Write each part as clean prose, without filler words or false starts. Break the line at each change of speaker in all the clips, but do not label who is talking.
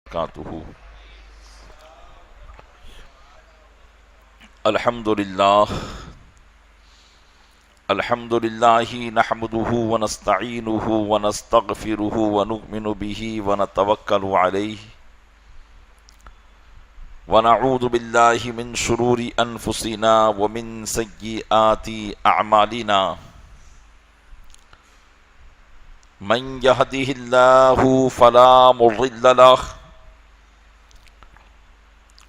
وبرکاتہ۔ الحمد للہ نحمده ونستعینه ونستغفره ونؤمن به ونتوکل علیہ ونعوذ باللہ من شرور انفسنا ومن سیئات اعمالنا من يهده الله فلا مضل له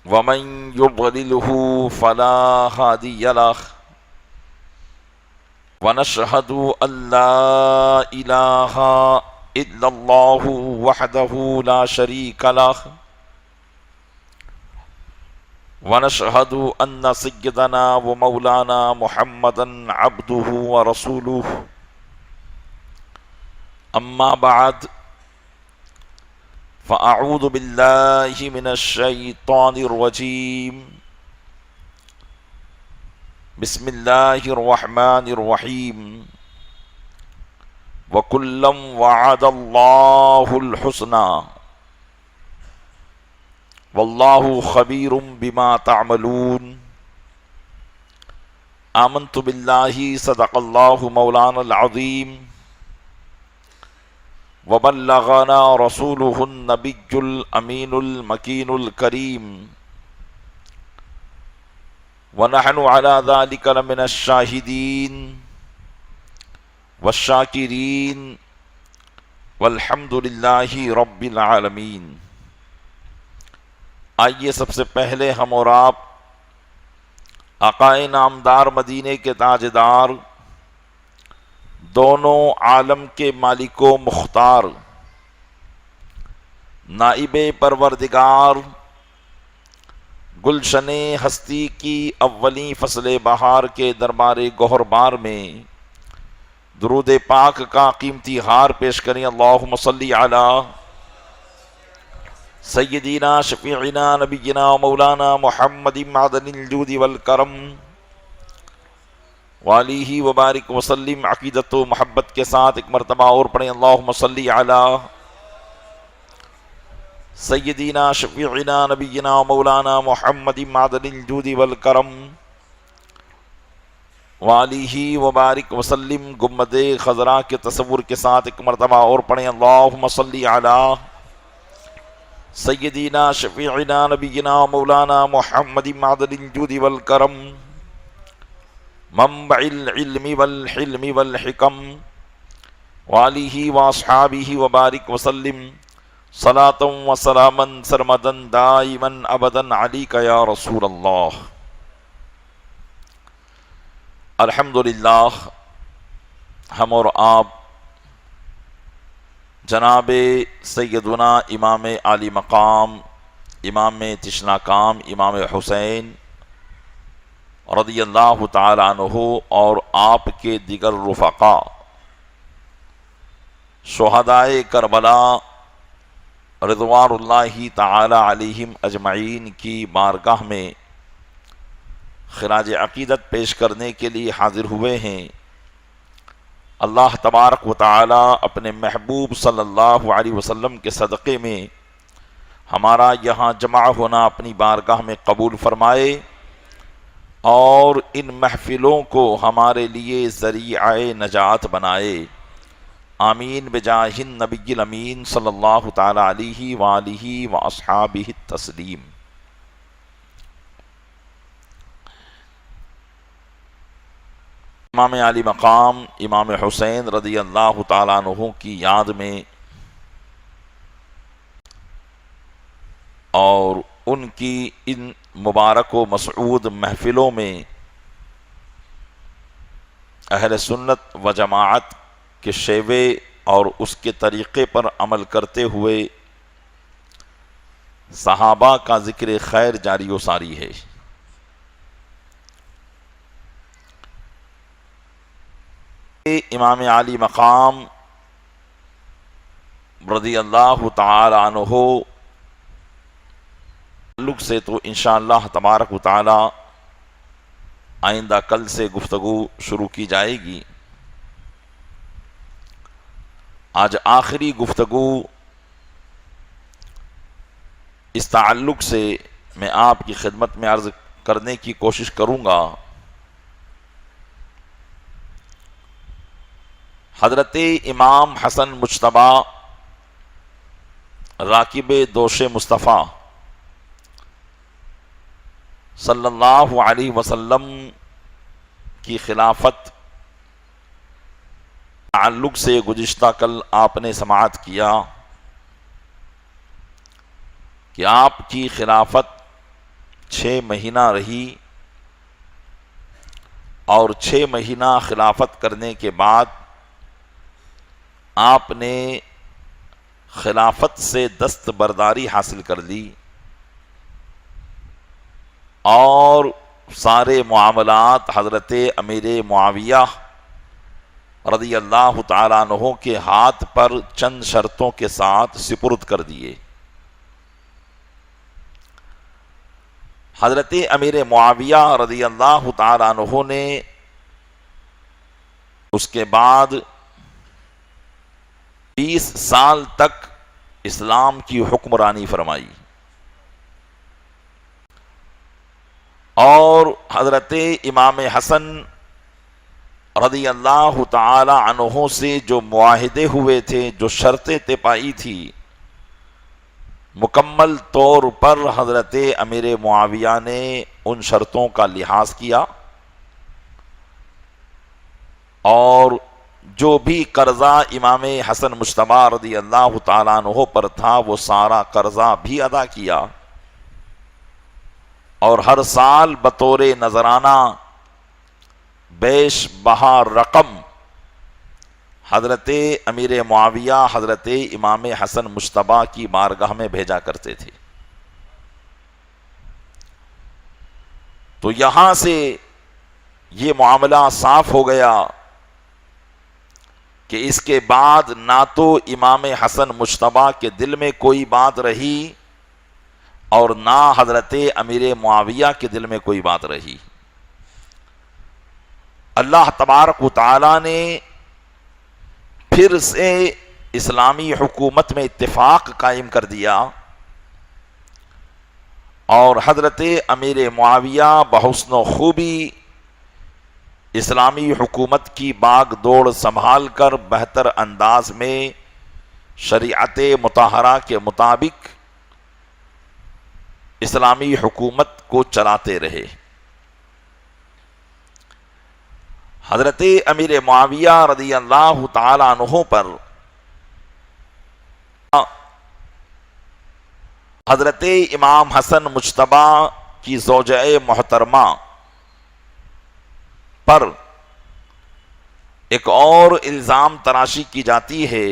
ومن يضلله فلا هادي له ونشهد أن لا إله إلا الله وحده لا شريك له ونشهد أن سيدنا ومولانا محمدا عبده ورسوله أما بعد فأعوذ بالله من الشيطان الرجيم بسم الله الرحمن الرحيم وكلا وعد الله الحسنى والله خبير بما تعملون آمنت بالله صدق الله مولانا العظيم وبلغنا رسوله النبي الأمين المكين الكريم ونحن على ذلك لمن الشاهدين والشاكرين والحمد لله رب العالمين۔ آئیے سب سے پہلے ہم اور آپ آقا نامدار مدینے کے تاجدار، دونوں عالم کے مالک و مختار، نائب پروردگار، گلشن ہستی کی اولیں فصل بہار کے دربار گوہر بار میں درود پاک کا قیمتی ہار پیش کریں۔ اللہم صلی علی سیدنا شفیعنا نبینا مولانا محمد معدن الجود والکرم وآلہ وبارک وسلم۔ عقیدت و محبت کے ساتھ ایک مرتبہ اور پڑھیں، اللہم صلی علی سیدنا شفیعنا نبینا مولانا محمد معدن الجود والکرم وآلہ وبارک وسلم۔ گنبد خضرا کے تصور کے ساتھ ایک مرتبہ اور پڑھیں، اللہم صلی علی سیدنا شفیعنا نبینا مولانا محمد معدن الجود والکرم منبع العلم والحلم والحکم وآلہ واصحابہ وبارک وسلم۔ صلاۃ و سلاما سرمدا دائما ابدا علیک یا رسول اللہ۔ الحمدللہ ہم اور آپ جناب سیدنا امام عالی مقام، امام تشناکام، امام حسین رضی اللہ تعالی عنہ اور آپ کے دیگر رفقا شہدائے کربلا رضوان اللہ تعالی علیہم اجمعین کی بارگاہ میں خراج عقیدت پیش کرنے کے لیے حاضر ہوئے ہیں۔ اللہ تبارک و تعالی اپنے محبوب صلی اللہ علیہ وسلم کے صدقے میں ہمارا یہاں جمع ہونا اپنی بارگاہ میں قبول فرمائے اور ان محفلوں کو ہمارے لیے ذریعہ نجات بنائے، آمین بجاہ النبی الامین صلی اللہ تعالی علیہ وآلہ واصحابہ التسلیم۔ امام علی مقام امام حسین رضی اللہ تعالیٰ عنہ کی یاد میں اور ان کی ان مبارک و مسعود محفلوں میں اہل سنت و جماعت کے شیوے اور اس کے طریقے پر عمل کرتے ہوئے صحابہ کا ذکر خیر جاری و ساری ہے۔ امام علی مقام رضی اللہ تعالی عنہ تعلق سے تو انشاءاللہ تبارک و تعالی آئندہ کل سے گفتگو شروع کی جائے گی۔ آج آخری گفتگو اس تعلق سے میں آپ کی خدمت میں عرض کرنے کی کوشش کروں گا۔ حضرت امام حسن مجتبی راکب دوش مصطفیٰ صلی اللہ علیہ وسلم کی خلافت تعلق سے گزشتہ کل آپ نے سماعت کیا کہ آپ کی خلافت 6 مہینہ رہی، اور 6 مہینہ خلافت کرنے کے بعد آپ نے خلافت سے دستبرداری حاصل کر لی، اور سارے معاملات حضرت امیر معاویہ رضی اللہ تعالیٰ عنہ کے ہاتھ پر چند شرطوں کے ساتھ سپرد کر دیے۔ حضرت امیر معاویہ رضی اللہ تعالیٰ عنہ نے اس کے بعد 20 سال تک اسلام کی حکمرانی فرمائی، اور حضرت امام حسن رضی اللہ تعالی عنہ سے جو معاہدے ہوئے تھے، جو شرطیں طے پائی تھی، مکمل طور پر حضرت امیر معاویہ نے ان شرطوں کا لحاظ کیا، اور جو بھی قرضہ امام حسن مجتبی رضی اللہ تعالیٰ عنہ پر تھا وہ سارا قرضہ بھی ادا کیا، اور ہر سال بطور نذرانہ بیش بہا رقم حضرت امیر معاویہ حضرت امام حسن مجتبی کی بارگاہ میں بھیجا کرتے تھے۔ تو یہاں سے یہ معاملہ صاف ہو گیا کہ اس کے بعد نہ تو امام حسن مجتبی کے دل میں کوئی بات رہی، اور نہ حضرت امیر معاویہ کے دل میں کوئی بات رہی۔ اللہ تبارک و تعالی نے پھر سے اسلامی حکومت میں اتفاق قائم کر دیا، اور حضرت امیر معاویہ بحسن و خوبی اسلامی حکومت کی باغ دوڑ سنبھال کر بہتر انداز میں شریعت مطہرہ کے مطابق اسلامی حکومت کو چلاتے رہے۔ حضرت امیر معاویہ رضی اللہ تعالی عنہ پر حضرت امام حسن مجتبی کی زوجہ محترمہ پر ایک اور الزام تراشی کی جاتی ہے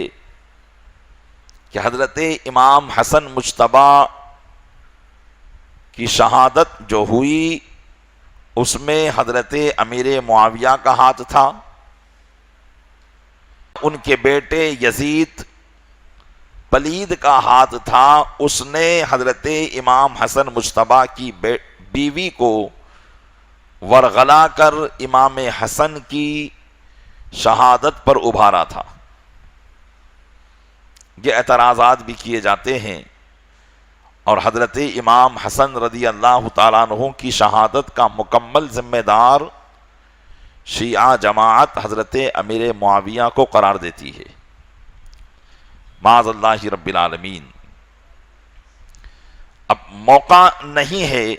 کہ حضرت امام حسن مجتبی کی شہادت جو ہوئی اس میں حضرت امیر معاویہ کا ہاتھ تھا، ان کے بیٹے یزید پلید کا ہاتھ تھا، اس نے حضرت امام حسن مجتبی کی بیوی کو ورغلا کر امام حسن کی شہادت پر ابھارا تھا۔ یہ اعتراضات بھی کیے جاتے ہیں، اور حضرت امام حسن رضی اللہ تعالیٰ عنہ کی شہادت کا مکمل ذمہ دار شیعہ جماعت حضرت امیر معاویہ کو قرار دیتی ہے، معاذ اللہ رب العالمین۔ اب موقع نہیں ہے،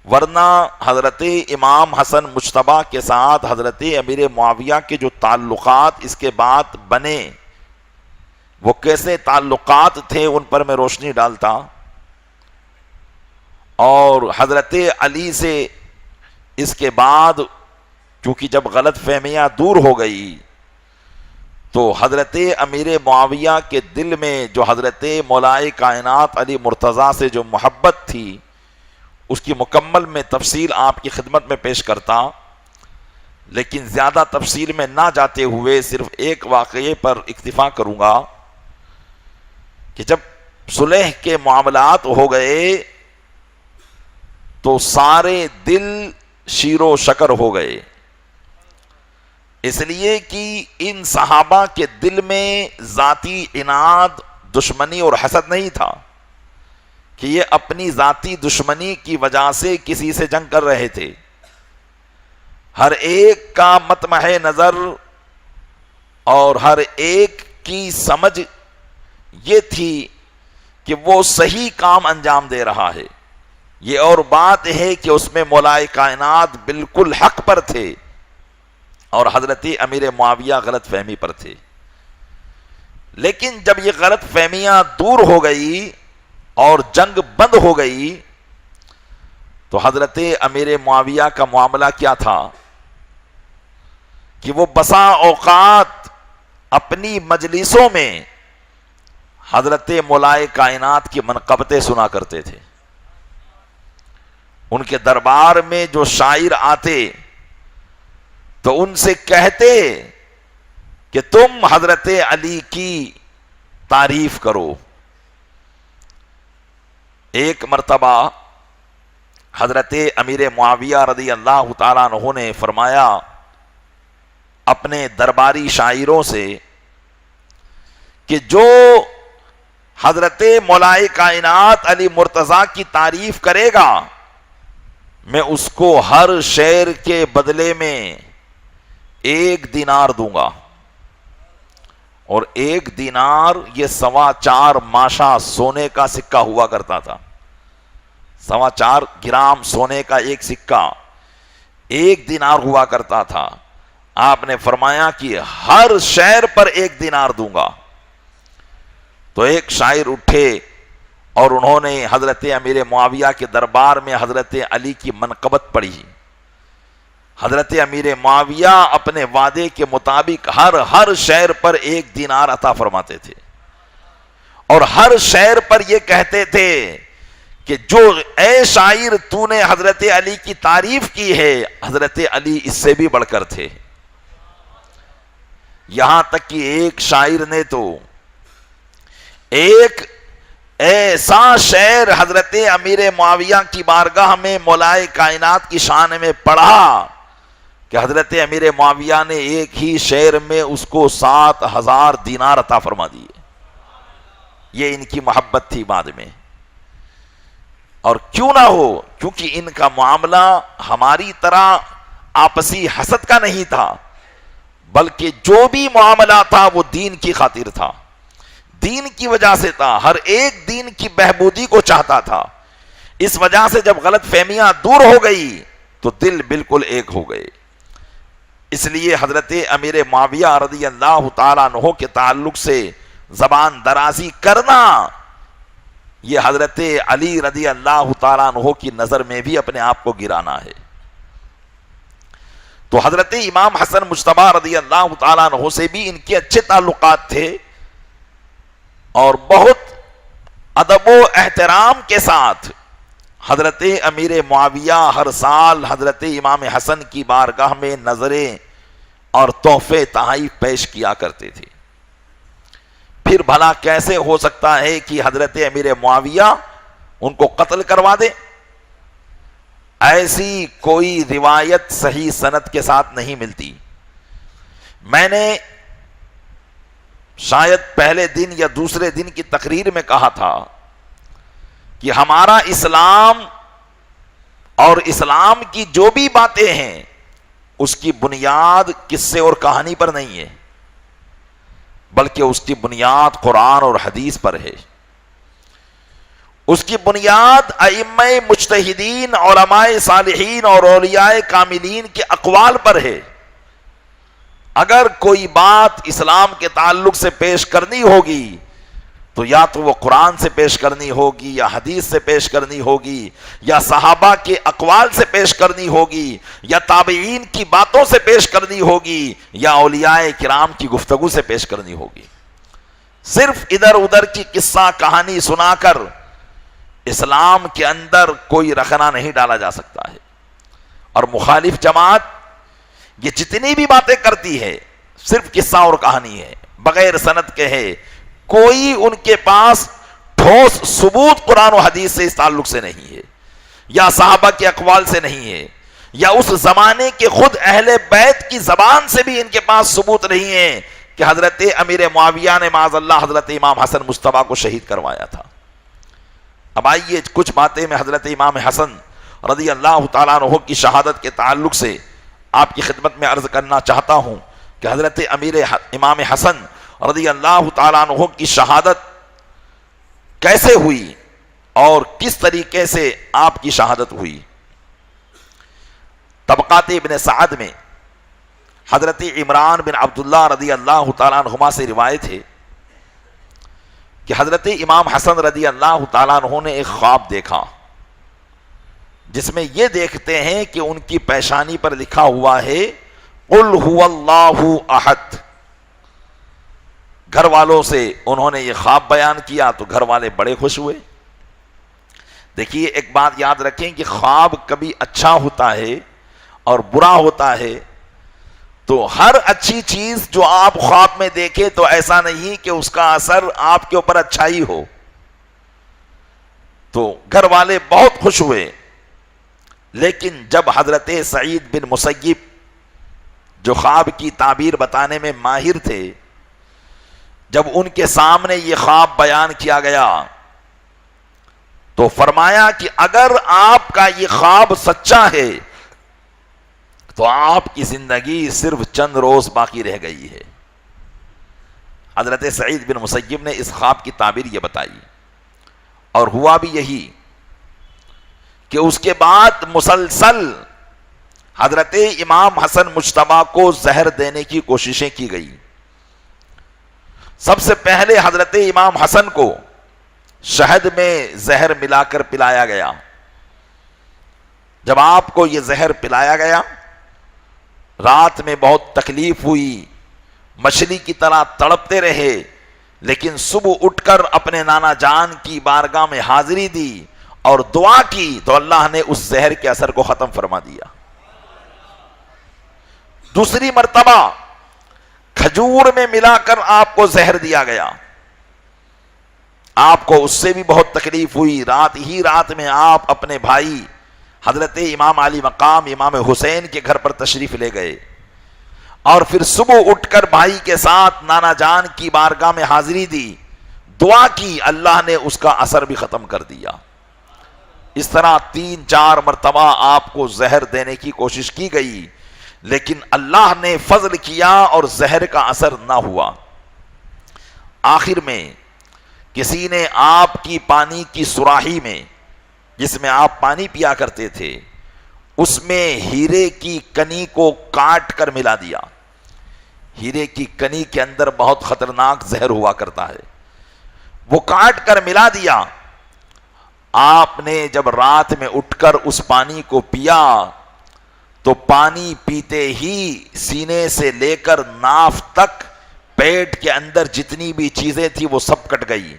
ورنہ حضرت امام حسن مجتبی کے ساتھ حضرت امیر معاویہ کے جو تعلقات اس کے بعد بنے وہ کیسے تعلقات تھے ان پر میں روشنی ڈالتا، اور حضرت علی سے اس کے بعد چونکہ جب غلط فہمیاں دور ہو گئی تو حضرت امیر معاویہ کے دل میں جو حضرت مولائے کائنات علی مرتضیٰ سے جو محبت تھی اس کی مکمل میں تفصیل آپ کی خدمت میں پیش کرتا، لیکن زیادہ تفصیل میں نہ جاتے ہوئے صرف ایک واقعے پر اکتفا کروں گا کہ جب صلح کے معاملات ہو گئے تو سارے دل شیر و شکر ہو گئے، اس لیے کہ ان صحابہ کے دل میں ذاتی عناد، دشمنی اور حسد نہیں تھا، کہ یہ اپنی ذاتی دشمنی کی وجہ سے کسی سے جنگ کر رہے تھے. ہر ایک کا مطمح نظر اور ہر ایک کی سمجھ یہ تھی کہ وہ صحیح کام انجام دے رہا ہے. یہ اور بات ہے کہ اس میں مولائے کائنات بالکل حق پر تھے اور حضرت امیر معاویہ غلط فہمی پر تھے. لیکن جب یہ غلط فہمیاں دور ہو گئی اور جنگ بند ہو گئی تو حضرت امیر معاویہ کا معاملہ کیا تھا کہ وہ بسا اوقات اپنی مجلسوں میں حضرت مولائے کائنات کی منقبتیں سنا کرتے تھے. ان کے دربار میں جو شاعر آتے تو ان سے کہتے کہ تم حضرت علی کی تعریف کرو. ایک مرتبہ حضرت امیر معاویہ رضی اللہ تعالیٰ عنہ نے فرمایا اپنے درباری شاعروں سے کہ جو حضرت مولائے کائنات علی مرتضیٰ کی تعریف کرے گا میں اس کو ہر شعر کے بدلے میں 1 دینار دوں گا. اور 1 دینار یہ 4.25 ماشا سونے کا سکہ ہوا کرتا تھا. 4.25 گرام سونے کا ایک سکہ 1 دینار ہوا کرتا تھا. آپ نے فرمایا کہ ہر شعر پر 1 دینار دوں گا. تو ایک شاعر اٹھے اور انہوں نے حضرت امیر معاویہ کے دربار میں حضرت علی کی منقبت پڑھی. حضرت امیر معاویہ اپنے وعدے کے مطابق ہر شعر پر 1 دینار عطا فرماتے تھے اور ہر شعر پر یہ کہتے تھے کہ جو اے شاعر تو نے حضرت علی کی تعریف کی ہے حضرت علی اس سے بھی بڑھ کر تھے. یہاں تک کہ ایک شاعر نے تو ایک ایسا شعر حضرت امیر معاویہ کی بارگاہ میں مولائے کائنات کی شان میں پڑھا کہ حضرت امیر معاویہ نے ایک ہی شعر میں اس کو 7,000 دینار عطا فرما دیے. یہ ان کی محبت تھی بعد میں. اور کیوں نہ ہو، کیونکہ ان کا معاملہ ہماری طرح آپسی حسد کا نہیں تھا، بلکہ جو بھی معاملہ تھا وہ دین کی خاطر تھا، دین کی وجہ سے تھا. ہر ایک دین کی بہبودی کو چاہتا تھا. اس وجہ سے جب غلط فہمیاں دور ہو گئی تو دل بالکل ایک ہو گئے. اس لیے حضرت امیر معاویہ رضی اللہ تعالیٰ عنہ کے تعلق سے زبان درازی کرنا یہ حضرت علی رضی اللہ تعالیٰ عنہ کی نظر میں بھی اپنے آپ کو گرانا ہے. تو حضرت امام حسن مجتبی رضی اللہ تعالیٰ عنہ سے بھی ان کے اچھے تعلقات تھے اور بہت ادب و احترام کے ساتھ حضرت امیر معاویہ ہر سال حضرت امام حسن کی بارگاہ میں نظریں اور تحفے تحائف پیش کیا کرتے تھے. پھر بھلا کیسے ہو سکتا ہے کہ حضرت امیر معاویہ ان کو قتل کروا دے؟ ایسی کوئی روایت صحیح سند کے ساتھ نہیں ملتی. میں نے شاید پہلے دن یا دوسرے دن کی تقریر میں کہا تھا کہ ہمارا اسلام اور اسلام کی جو بھی باتیں ہیں اس کی بنیاد قصے اور کہانی پر نہیں ہے، بلکہ اس کی بنیاد قرآن اور حدیث پر ہے. اس کی بنیاد ائمہ مجتہدین، علماء صالحین اور اولیاء کاملین کے اقوال پر ہے. اگر کوئی بات اسلام کے تعلق سے پیش کرنی ہوگی تو یا تو وہ قرآن سے پیش کرنی ہوگی یا حدیث سے پیش کرنی ہوگی یا صحابہ کے اقوال سے پیش کرنی ہوگی یا تابعین کی باتوں سے پیش کرنی ہوگی یا اولیاء کرام کی گفتگو سے پیش کرنی ہوگی. صرف ادھر ادھر کی قصہ کہانی سنا کر اسلام کے اندر کوئی رخنہ نہیں ڈالا جا سکتا ہے. اور مخالف جماعت یہ جتنی بھی باتیں کرتی ہے صرف قصہ اور کہانی ہے، بغیر سند کے ہے. کوئی ان کے پاس ٹھوس ثبوت قرآن و حدیث سے اس تعلق سے نہیں ہے، یا صحابہ کے اقوال سے نہیں ہے، یا اس زمانے کے خود اہل بیت کی زبان سے بھی ان کے پاس ثبوت نہیں ہے کہ حضرت امیر معاویہ نے معاذ اللہ حضرت امام حسن مجتبی کو شہید کروایا تھا. اب آئیے کچھ باتیں میں حضرت امام حسن رضی اللہ تعالیٰ عنہ کی شہادت کے تعلق سے آپ کی خدمت میں عرض کرنا چاہتا ہوں کہ حضرت امام حسن رضی اللہ تعالیٰ عنہ کی شہادت کیسے ہوئی اور کس طریقے سے آپ کی شہادت ہوئی۔ طبقات ابن سعد میں حضرت عمران بن عبداللہ رضی اللہ تعالیٰ عنہما سے روایت ہے کہ حضرت امام حسن رضی اللہ تعالیٰ عنہ نے ایک خواب دیکھا جس میں یہ دیکھتے ہیں کہ ان کی پیشانی پر لکھا ہوا ہے قل هو اللہ احد۔ گھر والوں سے انہوں نے یہ خواب بیان کیا تو گھر والے بڑے خوش ہوئے۔ دیکھیے ایک بات یاد رکھیں کہ خواب کبھی اچھا ہوتا ہے اور برا ہوتا ہے، تو ہر اچھی چیز جو آپ خواب میں دیکھیں تو ایسا نہیں کہ اس کا اثر آپ کے اوپر اچھا ہی ہو۔ تو گھر والے بہت خوش ہوئے، لیکن جب حضرت سعید بن مسیب جو خواب کی تعبیر بتانے میں ماہر تھے، جب ان کے سامنے یہ خواب بیان کیا گیا تو فرمایا کہ اگر آپ کا یہ خواب سچا ہے تو آپ کی زندگی صرف چند روز باقی رہ گئی ہے۔ حضرت سعید بن مسیب نے اس خواب کی تعبیر یہ بتائی، اور ہوا بھی یہی کہ اس کے بعد مسلسل حضرت امام حسن مجتبیٰ کو زہر دینے کی کوششیں کی گئی۔ سب سے پہلے حضرت امام حسن کو شہد میں زہر ملا کر پلایا گیا۔ جب آپ کو یہ زہر پلایا گیا، رات میں بہت تکلیف ہوئی، مچھلی کی طرح تڑپتے رہے، لیکن صبح اٹھ کر اپنے نانا جان کی بارگاہ میں حاضری دی اور دعا کی تو اللہ نے اس زہر کے اثر کو ختم فرما دیا۔ دوسری مرتبہ کھجور میں ملا کر آپ کو زہر دیا گیا، آپ کو اس سے بھی بہت تکلیف ہوئی، رات میں آپ اپنے بھائی حضرت امام علی مقام امام حسین کے گھر پر تشریف لے گئے، اور پھر صبح اٹھ کر بھائی کے ساتھ نانا جان کی بارگاہ میں حاضری دی، دعا کی، اللہ نے اس کا اثر بھی ختم کر دیا۔ اس طرح 3-4 مرتبہ آپ کو زہر دینے کی کوشش کی گئی، لیکن اللہ نے فضل کیا اور زہر کا اثر نہ ہوا۔ آخر میں کسی نے آپ کی پانی کی سراہی میں، جس میں آپ پانی پیا کرتے تھے، اس میں ہیرے کی کنی کو کاٹ کر ملا دیا۔ ہیرے کی کنی کے اندر بہت خطرناک زہر ہوا کرتا ہے، وہ کاٹ کر ملا دیا۔ آپ نے جب رات میں اٹھ کر اس پانی کو پیا تو پانی پیتے ہی سینے سے لے کر ناف تک پیٹ کے اندر جتنی بھی چیزیں تھی وہ سب کٹ گئی،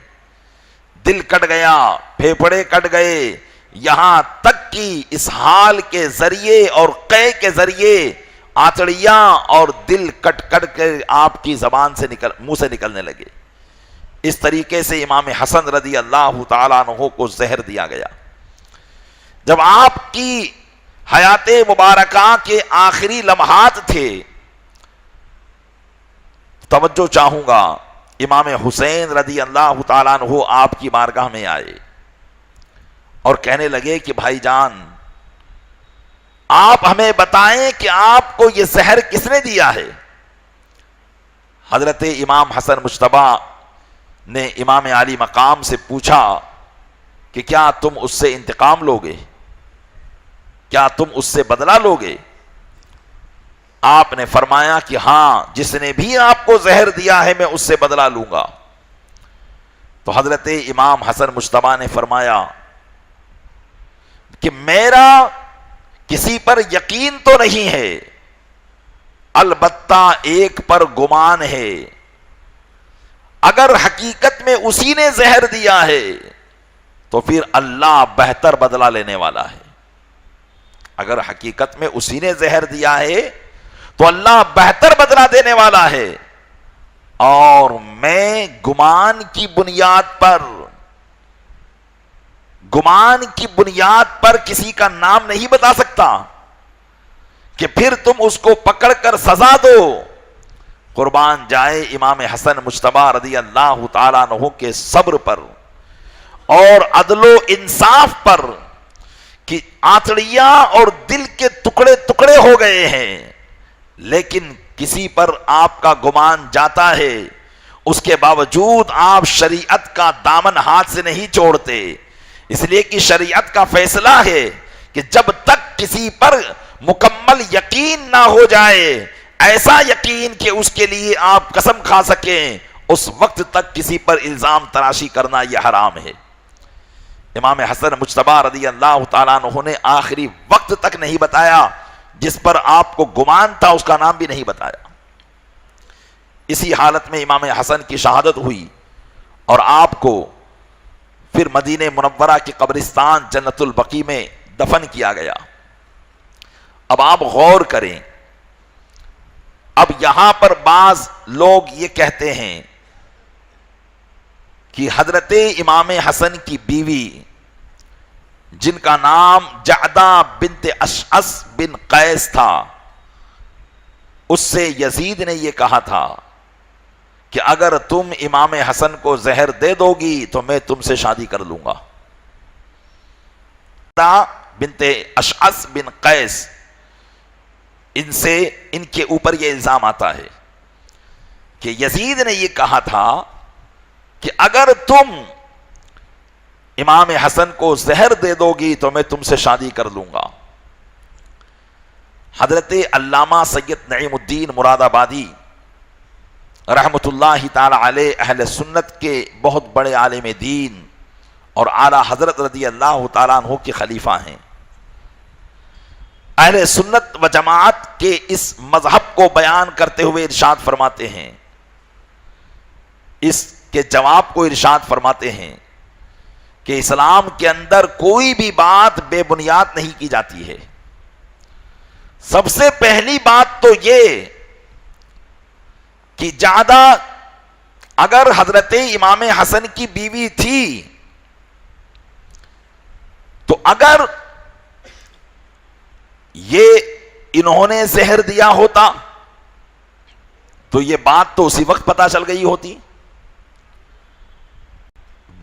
دل کٹ گیا، پھیپھڑے کٹ گئے، یہاں تک کہ اس حال کے ذریعے اور قے کے ذریعے آتڑیاں اور دل کٹ کٹ کے آپ کی زبان سے منہ سے نکلنے لگے۔ اس طریقے سے امام حسن رضی اللہ تعالیٰ عنہ کو زہر دیا گیا۔ جب آپ کی حیات مبارکہ کے آخری لمحات تھے، توجہ چاہوں گا، امام حسین رضی اللہ تعالیٰ عنہ آپ کی بارگاہ میں آئے اور کہنے لگے کہ بھائی جان، آپ ہمیں بتائیں کہ آپ کو یہ زہر کس نے دیا ہے؟ حضرت امام حسن مجتبیٰ نے امام علی مقام سے پوچھا کہ کیا تم اس سے انتقام لوگے؟ کیا تم اس سے بدلہ لوگے؟ آپ نے فرمایا کہ ہاں، جس نے بھی آپ کو زہر دیا ہے میں اس سے بدلہ لوں گا۔ تو حضرت امام حسن مجتبیٰ نے فرمایا کہ میرا کسی پر یقین تو نہیں ہے، البتہ ایک پر گمان ہے، اگر حقیقت میں اسی نے زہر دیا ہے تو پھر اللہ بہتر بدلہ لینے والا ہے۔ اگر حقیقت میں اسی نے زہر دیا ہے تو اللہ بہتر بدلہ دینے والا ہے، اور میں گمان کی بنیاد پر کسی کا نام نہیں بتا سکتا کہ پھر تم اس کو پکڑ کر سزا دو۔ قربان جائے امام حسن مجتبیٰ رضی اللہ تعالیٰ عنہ کے صبر پر اور عدل و انصاف پر کہ آنتڑیاں اور دل کے ٹکڑے ٹکڑے ہو گئے ہیں، لیکن کسی پر آپ کا گمان جاتا ہے، اس کے باوجود آپ شریعت کا دامن ہاتھ سے نہیں چھوڑتے، اس لیے کہ شریعت کا فیصلہ ہے کہ جب تک کسی پر مکمل یقین نہ ہو جائے، ایسا یقین کہ اس کے لیے آپ قسم کھا سکیں، اس وقت تک کسی پر الزام تراشی کرنا یہ حرام ہے۔ امام حسن مجتبی رضی اللہ تعالیٰ عنہ نے آخری وقت تک نہیں بتایا، جس پر آپ کو گمان تھا اس کا نام بھی نہیں بتایا۔ اسی حالت میں امام حسن کی شہادت ہوئی اور آپ کو پھر مدینہ منورہ کی قبرستان جنت البقیع میں دفن کیا گیا۔ اب آپ غور کریں، اب یہاں پر بعض لوگ یہ کہتے ہیں کہ حضرت امام حسن کی بیوی جن کا نام جعدہ بنت اشعث بن قیس تھا، اس سے یزید نے یہ کہا تھا کہ اگر تم امام حسن کو زہر دے دو گی تو میں تم سے شادی کر لوں گا۔ بنت اشعث بن قیس، ان کے اوپر یہ الزام آتا ہے کہ یزید نے یہ کہا تھا کہ اگر تم امام حسن کو زہر دے دو گی تو میں تم سے شادی کر لوں گا۔ حضرت علامہ سید نعیم الدین مراد آبادی رحمت اللہ تعالی علیہ اہل سنت کے بہت بڑے عالم دین اور اعلیٰ حضرت رضی اللہ تعالیٰ عنہ کے خلیفہ ہیں، اہل سنت و جماعت کے اس مذہب کو بیان کرتے ہوئے ارشاد فرماتے ہیں، اس کے جواب کو ارشاد فرماتے ہیں کہ اسلام کے اندر کوئی بھی بات بے بنیاد نہیں کی جاتی ہے۔ سب سے پہلی بات تو یہ کہ جعدہ اگر حضرت امام حسن کی بیوی تھی تو اگر یہ انہوں نے زہر دیا ہوتا تو یہ بات تو اسی وقت پتہ چل گئی ہوتی۔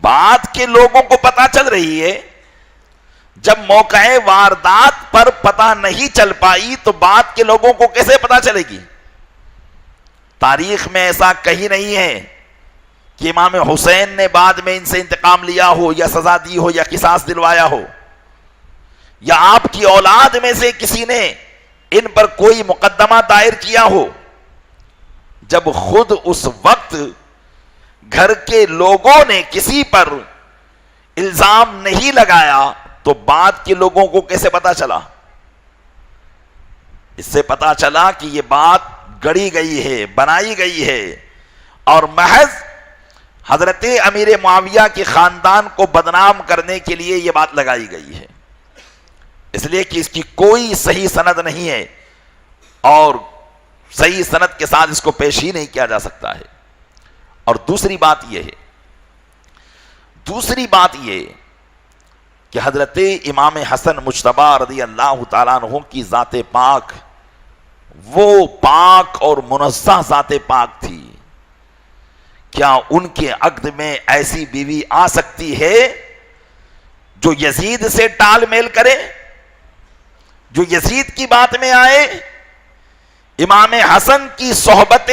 بات کے لوگوں کو پتہ چل رہی ہے، جب موقع واردات پر پتہ نہیں چل پائی تو بات کے لوگوں کو کیسے پتہ چلے گی؟ تاریخ میں ایسا کہیں نہیں ہے کہ امام حسین نے بعد میں ان سے انتقام لیا ہو یا سزا دی ہو یا قصاص دلوایا ہو، یا آپ کی اولاد میں سے کسی نے ان پر کوئی مقدمہ دائر کیا ہو۔ جب خود اس وقت گھر کے لوگوں نے کسی پر الزام نہیں لگایا تو بعد کے لوگوں کو کیسے پتا چلا؟ اس سے پتا چلا کہ یہ بات گڑی گئی ہے، بنائی گئی ہے، اور محض حضرت امیر معاویہ کے خاندان کو بدنام کرنے کے لیے یہ بات لگائی گئی ہے، اس لیے کہ اس کی کوئی صحیح سند نہیں ہے اور صحیح سند کے ساتھ اس کو پیش ہی نہیں کیا جا سکتا ہے۔ اور دوسری بات یہ کہ حضرت امام حسن مجتبی رضی اللہ تعالیٰ عنہ کی ذات پاک وہ پاک اور منزہ ذات پاک تھی، کیا ان کے عقد میں ایسی بیوی آ سکتی ہے جو یزید سے ٹال میل کرے، جو یزید کی بات میں آئے؟ امام حسن کی صحبت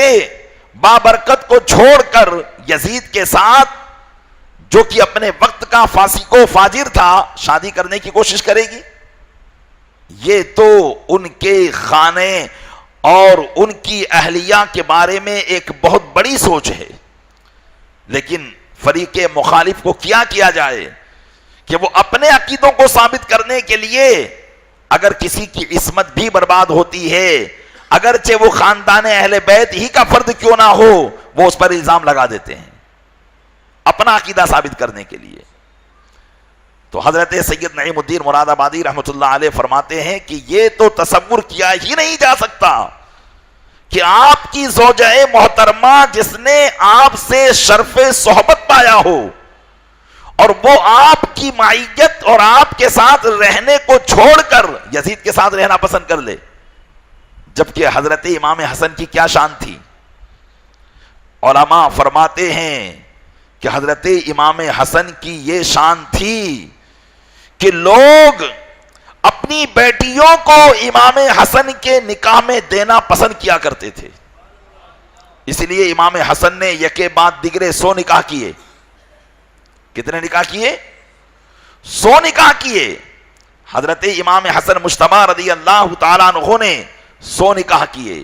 بابرکت کو چھوڑ کر یزید کے ساتھ، جو کہ اپنے وقت کا فاسق و فاجر تھا، شادی کرنے کی کوشش کرے گی؟ یہ تو ان کے خانے اور ان کی اہلیہ کے بارے میں ایک بہت بڑی سوچ ہے، لیکن فریق مخالف کو کیا جائے کہ وہ اپنے عقیدوں کو ثابت کرنے کے لیے اگر کسی کی عصمت بھی برباد ہوتی ہے، اگرچہ وہ خاندان اہل بیت ہی کا فرد کیوں نہ ہو، وہ اس پر الزام لگا دیتے ہیں اپنا عقیدہ ثابت کرنے کے لیے۔ تو حضرت سید نعیم الدین مراد آبادی رحمت اللہ علیہ فرماتے ہیں کہ یہ تو تصور کیا ہی نہیں جا سکتا کہ آپ کی زوجہ محترمہ جس نے آپ سے شرف صحبت پایا ہو اور وہ آپ کی معیت اور آپ کے ساتھ رہنے کو چھوڑ کر یزید کے ساتھ رہنا پسند کر لے، جبکہ حضرت امام حسن کی کیا شان تھی۔ علماء فرماتے ہیں کہ حضرت امام حسن کی یہ شان تھی کہ لوگ اپنی بیٹیوں کو امام حسن کے نکاح میں دینا پسند کیا کرتے تھے. اس لیے امام حسن نے یکے بعد دیگرے 100 نکاح کیے. کتنے نکاح کیے؟ 100 نکاح کیے. حضرت امام حسن مجتبی رضی اللہ تعالیٰ عنہ نے 100 نکاح کیے.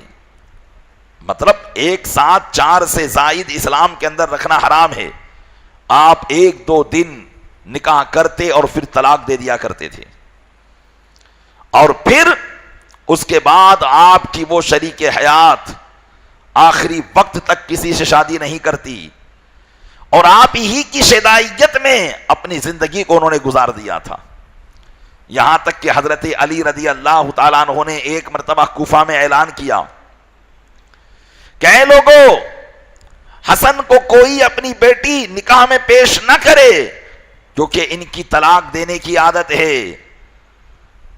مطلب ایک ساتھ 4 سے زائد اسلام کے اندر رکھنا حرام ہے. آپ 1-2 دن نکاح کرتے اور پھر طلاق دے دیا کرتے تھے. اور پھر اس کے بعد آپ کی وہ شریک حیات آخری وقت تک کسی سے شادی نہیں کرتی اور آپ ہی کی شیدائیت میں اپنی زندگی کو انہوں نے گزار دیا تھا. یہاں تک کہ حضرت علی رضی اللہ تعالیٰ عنہ نے ایک مرتبہ کوفہ میں اعلان کیا کہ اے لوگو، حسن کو کوئی اپنی بیٹی نکاح میں پیش نہ کرے کیونکہ ان کی طلاق دینے کی عادت ہے.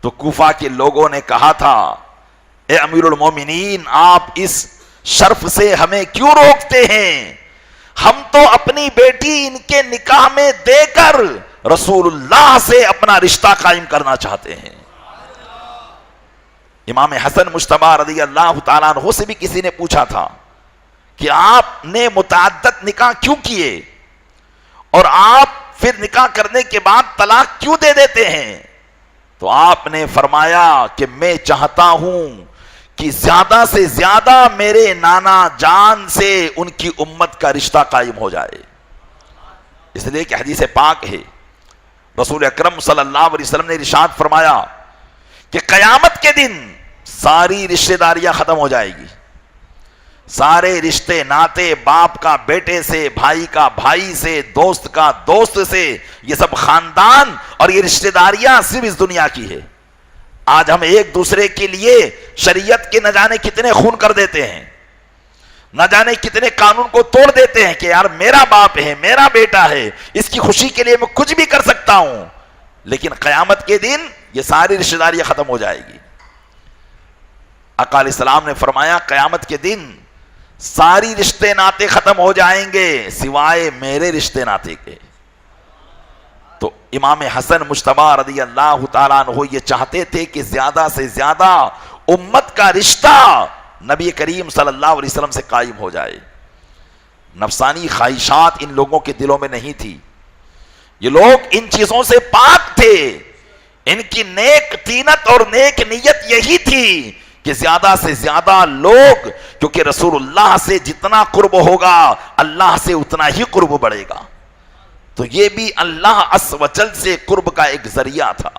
تو کوفہ کے لوگوں نے کہا تھا اے امیر المومنین، آپ اس شرف سے ہمیں کیوں روکتے ہیں؟ ہم تو اپنی بیٹی ان کے نکاح میں دے کر رسول اللہ سے اپنا رشتہ قائم کرنا چاہتے ہیں. امام حسن مجتبی رضی اللہ تعالیٰ عنہ سے بھی کسی نے پوچھا تھا کہ آپ نے متعدد نکاح کیوں کیے اور آپ پھر نکاح کرنے کے بعد طلاق کیوں دے دیتے ہیں؟ تو آپ نے فرمایا کہ میں چاہتا ہوں کہ زیادہ سے زیادہ میرے نانا جان سے ان کی امت کا رشتہ قائم ہو جائے. اس لیے کہ حدیث پاک ہے، رسول اکرم صلی اللہ علیہ وسلم نے ارشاد فرمایا کہ قیامت کے دن ساری رشتہ داریاں ختم ہو جائے گی. سارے رشتے ناتے، باپ کا بیٹے سے، بھائی کا بھائی سے، دوست کا دوست سے، یہ سب خاندان اور یہ رشتہ داریاں صرف اس دنیا کی ہے. آج ہم ایک دوسرے کے لیے شریعت کے نہ جانے کتنے خون کر دیتے ہیں، نہ جانے کتنے قانون کو توڑ دیتے ہیں کہ یار میرا باپ ہے، میرا بیٹا ہے، اس کی خوشی کے لیے میں کچھ بھی کر سکتا ہوں. لیکن قیامت کے دن یہ ساری رشتہ داریاں ختم ہو جائے گی. آقا علیہ السلام نے فرمایا قیامت کے دن ساری رشتے ناتے ختم ہو جائیں گے سوائے میرے رشتے ناتے کے. تو امام حسن مجتبی رضی اللہ تعالیٰ عنہ یہ چاہتے تھے کہ زیادہ سے زیادہ امت کا رشتہ نبی کریم صلی اللہ علیہ وسلم سے قائم ہو جائے. نفسانی خواہشات ان لوگوں کے دلوں میں نہیں تھی. یہ لوگ ان چیزوں سے پاک تھے. ان کی نیک طینت اور نیک نیت یہی تھی کہ زیادہ سے زیادہ لوگ، کیونکہ رسول اللہ سے جتنا قرب ہوگا اللہ سے اتنا ہی قرب بڑھے گا. تو یہ بھی اللہ عز و جل سے قرب کا ایک ذریعہ تھا.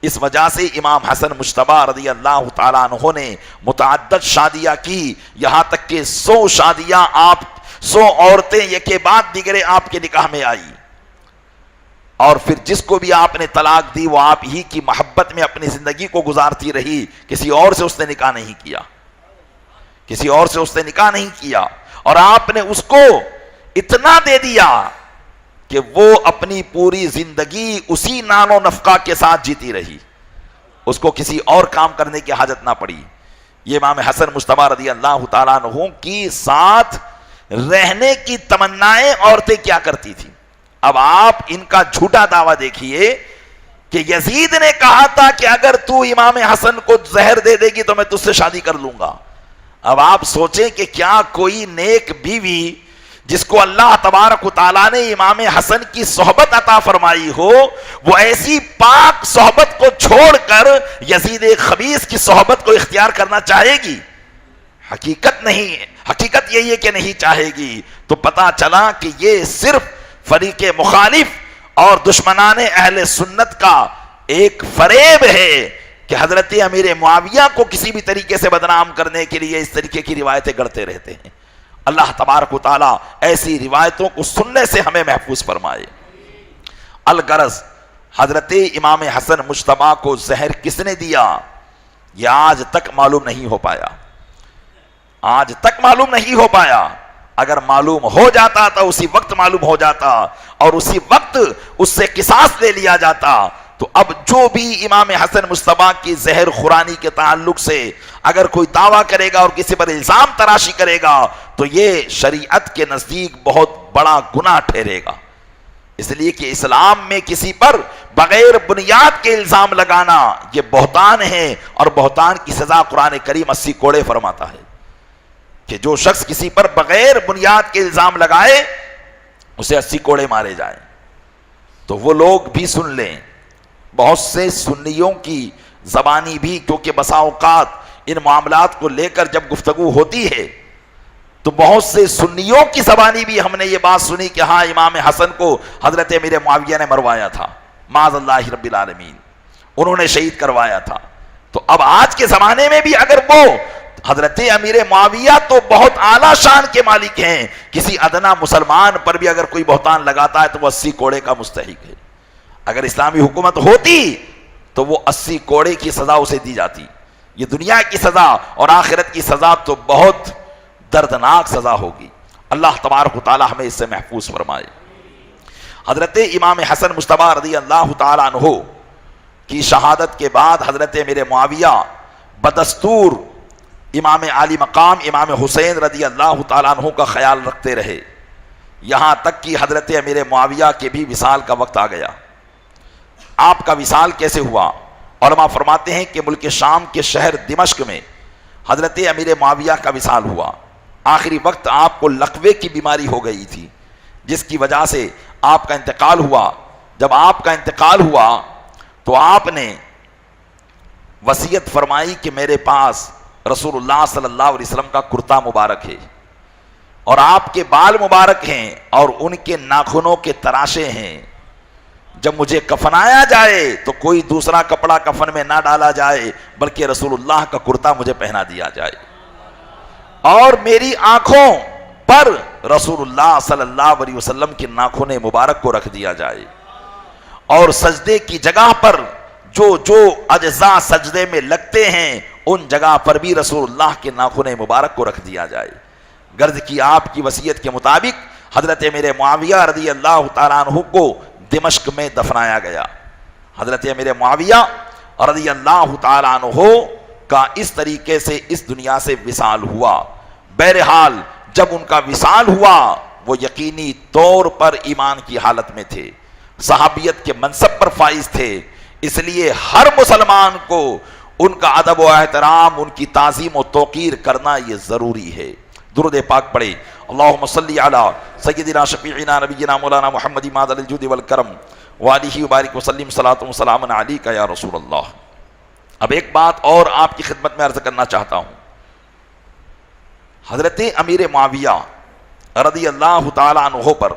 اس وجہ سے امام حسن مجتبی رضی اللہ تعالیٰ عنہ نے متعدد شادیاں کی. یہاں تک کہ 100 شادیاں 100 عورتیں یکے بعد دیگرے آپ کے نکاح میں آئی. اور پھر جس کو بھی آپ نے طلاق دی وہ آپ ہی کی محبت میں اپنی زندگی کو گزارتی رہی. کسی اور سے اس نے نکاح نہیں کیا، کسی اور سے اس نے نکاح نہیں کیا. اور آپ نے اس کو اتنا دے دیا کہ وہ اپنی پوری زندگی اسی نان و نفقہ کے ساتھ جیتی رہی. اس کو کسی اور کام کرنے کی حاجت نہ پڑی. یہ امام حسن مجتبی رضی اللہ تعالیٰ عنہ کی ساتھ رہنے کی تمنائیں عورتیں کیا کرتی تھی. اب آپ ان کا جھوٹا دعویٰ دیکھیے کہ یزید نے کہا تھا کہ اگر تو امام حسن کو زہر دے دے گی تو میں تجھ سے شادی کر لوں گا. اب آپ سوچیں کہ کیا کوئی نیک بیوی جس کو اللہ تبارک و تعالیٰ نے امام حسن کی صحبت عطا فرمائی ہو، وہ ایسی پاک صحبت کو چھوڑ کر یزید خبیث کی صحبت کو اختیار کرنا چاہے گی؟ حقیقت نہیں، حقیقت یہی ہے کہ نہیں چاہے گی. تو پتا چلا کہ یہ صرف فریق مخالف اور دشمنان اہل سنت کا ایک فریب ہے کہ حضرت امیر معاویہ کو کسی بھی طریقے سے بدنام کرنے کے لیے اس طریقے کی روایتیں گڑھتے رہتے ہیں. اللہ تبارک و تعالیٰ ایسی روایتوں کو سننے سے ہمیں محفوظ فرمائے. الغرض حضرت امام حسن مجتبی کو زہر کس نے دیا یہ آج تک معلوم نہیں ہو پایا. آج تک معلوم نہیں ہو پایا. اگر معلوم ہو جاتا تو اسی وقت معلوم ہو جاتا اور اسی وقت اس سے قصاص لے لیا جاتا. تو اب جو بھی امام حسن مجتبی کی زہر خورانی کے تعلق سے اگر کوئی دعویٰ کرے گا اور کسی پر الزام تراشی کرے گا تو یہ شریعت کے نزدیک بہت بڑا گناہ ٹھہرے گا، اس لیے کہ اسلام میں کسی پر بغیر بنیاد کے الزام لگانا یہ بہتان ہے، اور بہتان کی سزا قرآن کریم 80 کوڑے فرماتا ہے کہ جو شخص کسی پر بغیر بنیاد کے الزام لگائے اسے 80 کوڑے مارے جائیں۔ تو وہ لوگ بھی سن لیں، بہت سے سنیوں کی زبانی بھی، کیونکہ بسا اوقات ان معاملات کو لے کر جب گفتگو ہوتی ہے تو بہت سے سنیوں کی زبانی بھی ہم نے یہ بات سنی کہ ہاں امام حسن کو حضرت امیر معاویہ نے مروایا تھا، معاذ اللہ رب العالمین، انہوں نے شہید کروایا تھا۔ تو اب آج کے زمانے میں بھی اگر وہ حضرت امیر معاویہ تو بہت اعلیٰ شان کے مالک ہیں، کسی ادنا مسلمان پر بھی اگر کوئی بہتان لگاتا ہے تو وہ 80 کوڑے کا مستحق ہے۔ اگر اسلامی حکومت ہوتی تو وہ 80 کوڑے کی سزا اسے دی جاتی۔ یہ دنیا کی سزا اور آخرت کی سزا تو بہت دردناک سزا ہوگی۔ اللہ تبارک و تعالی ہمیں اس سے محفوظ فرمائے۔ حضرت امام حسن مجتبی رضی اللہ تعالی عنہ کی شہادت کے بعد حضرت امیر معاویہ بدستور امام عالی مقام امام حسین رضی اللہ تعالیٰ عنہ کا خیال رکھتے رہے، یہاں تک کہ حضرت امیر معاویہ کے بھی وصال کا وقت آ گیا۔ آپ کا وصال کیسے ہوا؟ علماء فرماتے ہیں کہ ملک شام کے شہر دمشق میں حضرت امیر معاویہ کا وصال ہوا۔ آخری وقت آپ کو لقوے کی بیماری ہو گئی تھی، جس کی وجہ سے آپ کا انتقال ہوا۔ جب آپ کا انتقال ہوا تو آپ نے وصیت فرمائی کہ میرے پاس رسول اللہ صلی اللہ علیہ وسلم کا کرتا مبارک ہے، اور آپ کے بال مبارک ہیں، اور ان کے ناخنوں کے تراشے ہیں، جب مجھے کفنایا جائے تو کوئی دوسرا کپڑا کفن میں نہ ڈالا جائے بلکہ رسول اللہ کا کرتا مجھے پہنا دیا جائے، اور میری آنکھوں پر رسول اللہ صلی اللہ علیہ وسلم کے ناخن مبارک کو رکھ دیا جائے، اور سجدے کی جگہ پر جو جو اجزاء سجدے میں لگتے ہیں ان جگہ پر بھی رسول اللہ کے ناخن مبارک کو رکھ دیا جائے۔ غرض کی آپ کی وصیت کے مطابق حضرت امیر معاویہ رضی اللہ تعالیٰ عنہ کو دمشق میں دفنایا گیا۔ حضرت امیر معاویہ رضی اللہ تعالیٰ عنہ کا اس طریقے سے اس دنیا سے وصال ہوا۔ بہرحال جب ان کا وصال ہوا وہ یقینی طور پر ایمان کی حالت میں تھے، صحابیت کے منصب پر فائز تھے، اس لیے ہر مسلمان کو ان کا ادب و احترام، ان کی تعظیم و توقیر کرنا یہ ضروری ہے۔ درود پاک پڑھے۔ اللہم صلی علی سیدنا شفیعنا نبینا مولانا محمد مادل الجود والکرم وآلہ وبارک وسلم صلاۃ و سلام علیک یا رسول اللہ۔ اب ایک بات اور آپ کی خدمت میں عرض کرنا چاہتا ہوں۔ حضرت امیر معاویہ رضی اللہ تعالی عنہ پر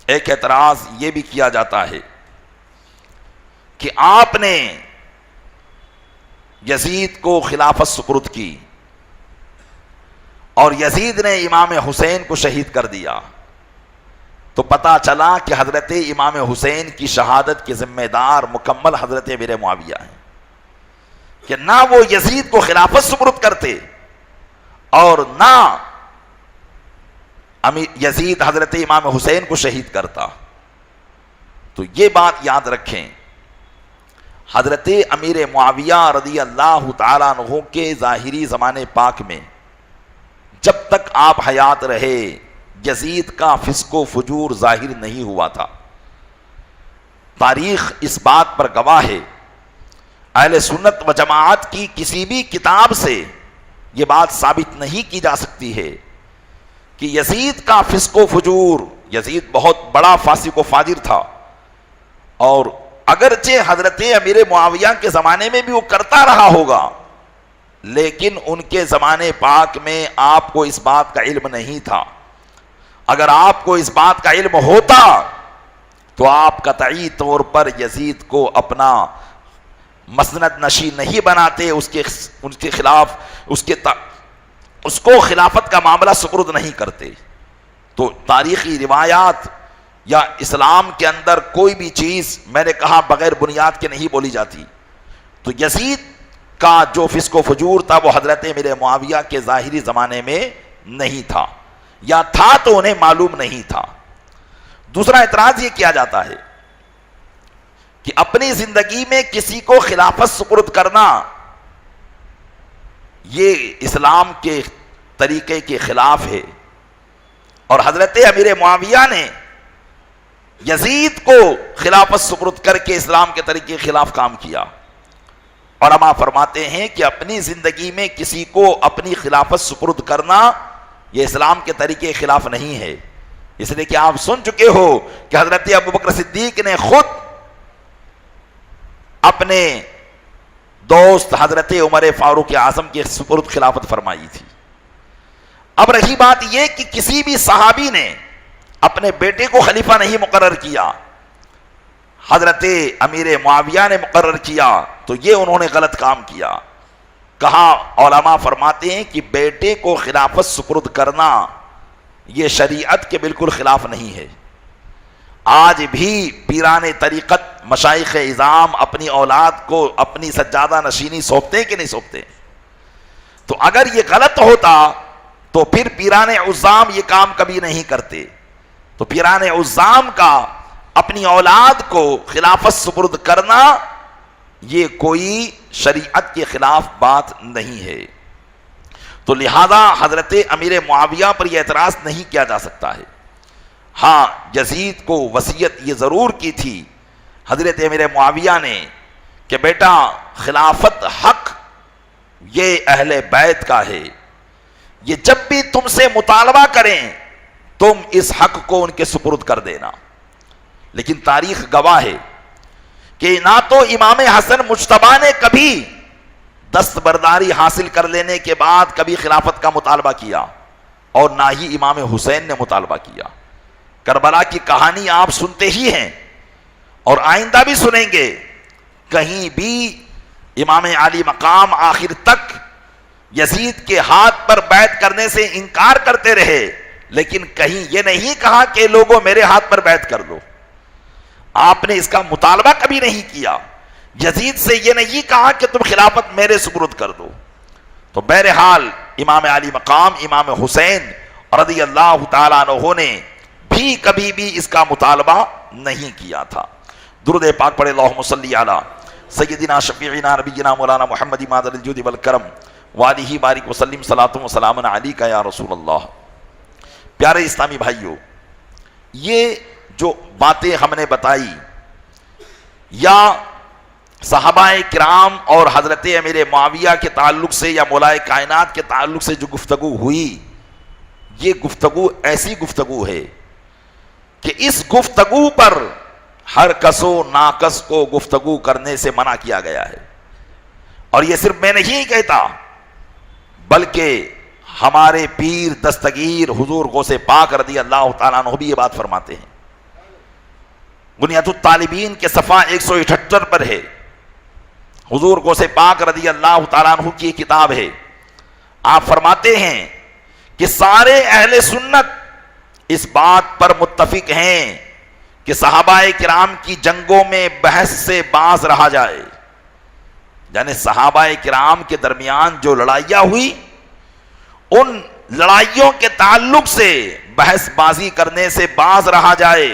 ایک اعتراض یہ بھی کیا جاتا ہے کہ آپ نے یزید کو خلافت سپرد کی اور یزید نے امام حسین کو شہید کر دیا، تو پتا چلا کہ حضرت امام حسین کی شہادت کے ذمہ دار مکمل حضرت امیر معاویہ ہیں، کہ نہ وہ یزید کو خلافت سپرد کرتے اور نہ یزید حضرت امام حسین کو شہید کرتا۔ تو یہ بات یاد رکھیں، حضرت امیر معاویہ رضی اللہ تعالیٰ عنہ کے ظاہری زمانے پاک میں جب تک آپ حیات رہے یزید کا فسق و فجور ظاہر نہیں ہوا تھا۔ تاریخ اس بات پر گواہ ہے، اہل سنت و جماعت کی کسی بھی کتاب سے یہ بات ثابت نہیں کی جا سکتی ہے کہ یزید کا فسق و فجور، یزید بہت بڑا فاسق و فاجر تھا، اور اگرچہ حضرت امیر معاویہ کے زمانے میں بھی وہ کرتا رہا ہوگا، لیکن ان کے زمانے پاک میں آپ کو اس بات کا علم نہیں تھا۔ اگر آپ کو اس بات کا علم ہوتا تو آپ قطعی طور پر یزید کو اپنا مسند نشین نہیں بناتے، اس کے خلاف اس کو خلافت کا معاملہ سپرد نہیں کرتے۔ تو تاریخی روایات یا اسلام کے اندر کوئی بھی چیز میں نے کہا بغیر بنیاد کے نہیں بولی جاتی۔ تو یزید کا جو فسق و فجور تھا وہ حضرت امیر معاویہ کے ظاہری زمانے میں نہیں تھا، یا تھا تو انہیں معلوم نہیں تھا۔ دوسرا اعتراض یہ کیا جاتا ہے کہ اپنی زندگی میں کسی کو خلافت سپرد کرنا یہ اسلام کے طریقے کے خلاف ہے، اور حضرت امیر معاویہ نے یزید کو خلافت سپرد کر کے اسلام کے طریقے کے خلاف کام کیا۔ علماء فرماتے ہیں کہ اپنی زندگی میں کسی کو اپنی خلافت سپرد کرنا یہ اسلام کے طریقے کے خلاف نہیں ہے، اس لیے کہ آپ سن چکے ہو کہ حضرت ابوبکر صدیق نے خود اپنے دوست حضرت عمر فاروق اعظم کے سپرد خلافت فرمائی تھی۔ اب رہی بات یہ کہ کسی بھی صحابی نے اپنے بیٹے کو خلیفہ نہیں مقرر کیا، حضرت امیر معاویہ نے مقرر کیا، تو یہ انہوں نے غلط کام کیا۔ کہا علماء فرماتے ہیں کہ بیٹے کو خلافت سپرد کرنا یہ شریعت کے بالکل خلاف نہیں ہے۔ آج بھی پیران طریقت مشائخ اعظام اپنی اولاد کو اپنی سجادہ نشینی سونپتے ہیں کہ نہیں سونپتے؟ تو اگر یہ غلط ہوتا تو پھر پیران عظام یہ کام کبھی نہیں کرتے۔ تو پیران عظام کا اپنی اولاد کو خلافت سپرد کرنا یہ کوئی شریعت کے خلاف بات نہیں ہے، تو لہذا حضرت امیر معاویہ پر یہ اعتراض نہیں کیا جا سکتا ہے۔ ہاں، یزید کو وصیت یہ ضرور کی تھی حضرت امیر معاویہ نے کہ بیٹا خلافت حق یہ اہل بیت کا ہے، یہ جب بھی تم سے مطالبہ کریں تم اس حق کو ان کے سپرد کر دینا۔ لیکن تاریخ گواہ ہے کہ نہ تو امام حسن مجتبی نے کبھی دستبرداری حاصل کر لینے کے بعد کبھی خلافت کا مطالبہ کیا، اور نہ ہی امام حسین نے مطالبہ کیا۔ کربلا کی کہانی آپ سنتے ہی ہیں اور آئندہ بھی سنیں گے، کہیں بھی امام علی مقام آخر تک یزید کے ہاتھ پر بیعت کرنے سے انکار کرتے رہے، لیکن کہیں یہ نہیں کہا کہ لوگوں میرے ہاتھ پر بیعت کر لو۔ آپ نے اس کا مطالبہ کبھی نہیں کیا، یزید سے یہ نہیں کہا کہ تم خلافت میرے سپرد کر دو۔ تو بہرحال امام علی مقام امام حسین رضی اللہ تعالیٰ عنہ نے بھی کبھی بھی اس کا مطالبہ نہیں کیا تھا۔ درود پاک پڑھے، اللہم صلی علی سیدنا شفیعنا نبینا مولانا محمد مادر الجود والکرم وآلہ بارک وسلم صلاۃ و سلام علیکہ یا رسول اللہ۔ پیارے اسلامی بھائیوں، یہ جو باتیں ہم نے بتائی یا صحابہ کرام اور حضرت امیر معاویہ کے تعلق سے یا مولا کائنات کے تعلق سے جو گفتگو ہوئی، یہ گفتگو ایسی گفتگو ہے کہ اس گفتگو پر ہر کس و ناکس کو گفتگو کرنے سے منع کیا گیا ہے۔ اور یہ صرف میں نہیں کہتا، بلکہ ہمارے پیر دستگیر حضور غوث پاک رضی اللہ تعالیٰ عنہ بھی یہ بات فرماتے ہیں۔ بنیاد الطالبین کے صفحہ 178 پر ہے، حضور غوث پاک رضی اللہ تعالیٰ عنہ کی کتاب ہے۔ آپ فرماتے ہیں کہ سارے اہل سنت اس بات پر متفق ہیں کہ صحابہ کرام کی جنگوں میں بحث سے باز رہا جائے، یعنی صحابہ کرام کے درمیان جو لڑائیاں ہوئی ان لڑائیوں کے تعلق سے بحث بازی کرنے سے باز رہا جائے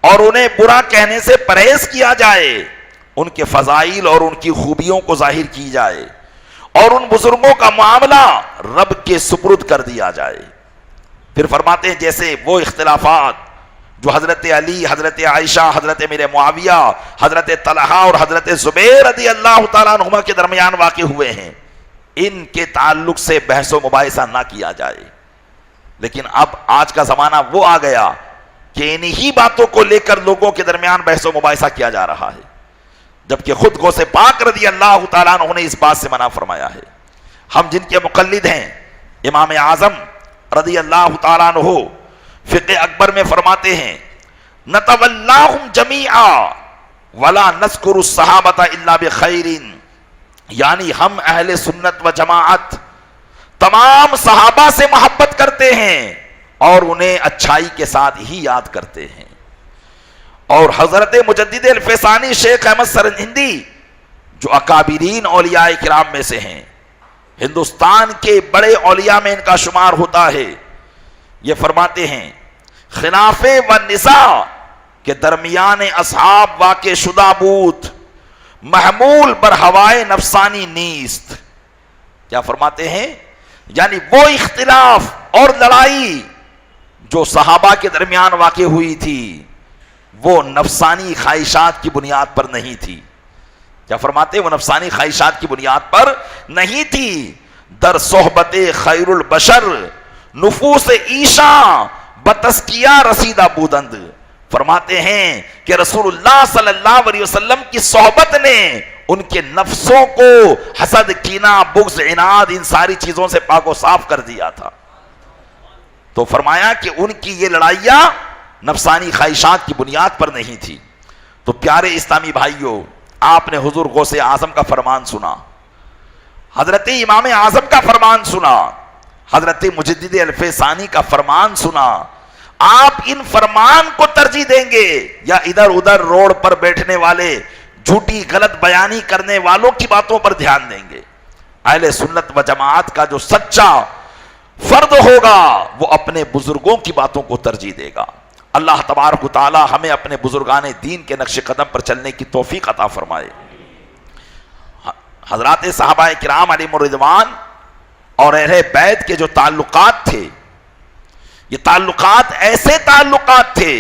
اور انہیں برا کہنے سے پرہیز کیا جائے، ان کے فضائل اور ان کی خوبیوں کو ظاہر کی جائے اور ان بزرگوں کا معاملہ رب کے سپرد کر دیا جائے۔ پھر فرماتے ہیں جیسے وہ اختلافات جو حضرت علی، حضرت عائشہ، حضرت امیر معاویہ، حضرت طلحہ اور حضرت زبیر رضی اللہ تعالیٰ عنہما کے درمیان واقع ہوئے ہیں، ان کے تعلق سے بحث و مباحثہ نہ کیا جائے۔ لیکن اب آج کا زمانہ وہ آ گیا کہ انہی باتوں کو لے کر لوگوں کے درمیان بحث و مباحثہ کیا جا رہا ہے، جبکہ خود غوث پاک رضی اللہ تعالیٰ عنہ نے اس بات سے منع فرمایا ہے۔ ہم جن کے مقلد ہیں امام اعظم رضی اللہ تعالیٰ عنہ فقہ اکبر میں فرماتے ہیں نتولاہم جمیعا ولا نذکر الصحابۃ الا بخیر، یعنی ہم اہل سنت و جماعت تمام صحابہ سے محبت کرتے ہیں اور انہیں اچھائی کے ساتھ ہی یاد کرتے ہیں۔ اور حضرت مجدد الفسانی شیخ احمد سرہندی جو اکابرین اولیاء کرام میں سے ہیں، ہندوستان کے بڑے اولیاء میں ان کا شمار ہوتا ہے، یہ فرماتے ہیں خلاف و نساء کے درمیان اصحاب واقع شدہ بود محمول بر ہوائے نفسانی نیست، کیا فرماتے ہیں؟ یعنی وہ اختلاف اور لڑائی جو صحابہ کے درمیان واقع ہوئی تھی وہ نفسانی خواہشات کی بنیاد پر نہیں تھی. کیا فرماتے؟ وہ نفسانی خواہشات کی بنیاد پر نہیں تھی. در صحبت خیر البشر نفوس عیشا بتزکیہ رسیدہ بودند. فرماتے ہیں کہ رسول اللہ صلی اللہ علیہ وسلم کی صحبت نے ان کے نفسوں کو حسد، کینہ، بغض، عناد، ان ساری چیزوں سے پاک و صاف کر دیا تھا. تو فرمایا کہ ان کی یہ لڑائیاں نفسانی خواہشات کی بنیاد پر نہیں تھی. تو پیارے اسلامی بھائیوں، آپ نے حضور غوث اعظم کا فرمان سنا، حضرت امام اعظم کا فرمان سنا، حضرت مجدد الف ثانی کا فرمان سنا. آپ ان فرمان کو ترجیح دیں گے یا ادھر ادھر روڈ پر بیٹھنے والے جھوٹی غلط بیانی کرنے والوں کی باتوں پر دھیان دیں گے؟ اہل سنت و جماعت کا جو سچا فرد ہوگا وہ اپنے بزرگوں کی باتوں کو ترجیح دے گا. اللہ تبارک و تعالی ہمیں اپنے بزرگان دین کے نقش قدم پر چلنے کی توفیق عطا فرمائے. حضرات صحابہ کرام علیہم الرضوان اور اہل بیت کے جو تعلقات تھے، یہ تعلقات ایسے تعلقات تھے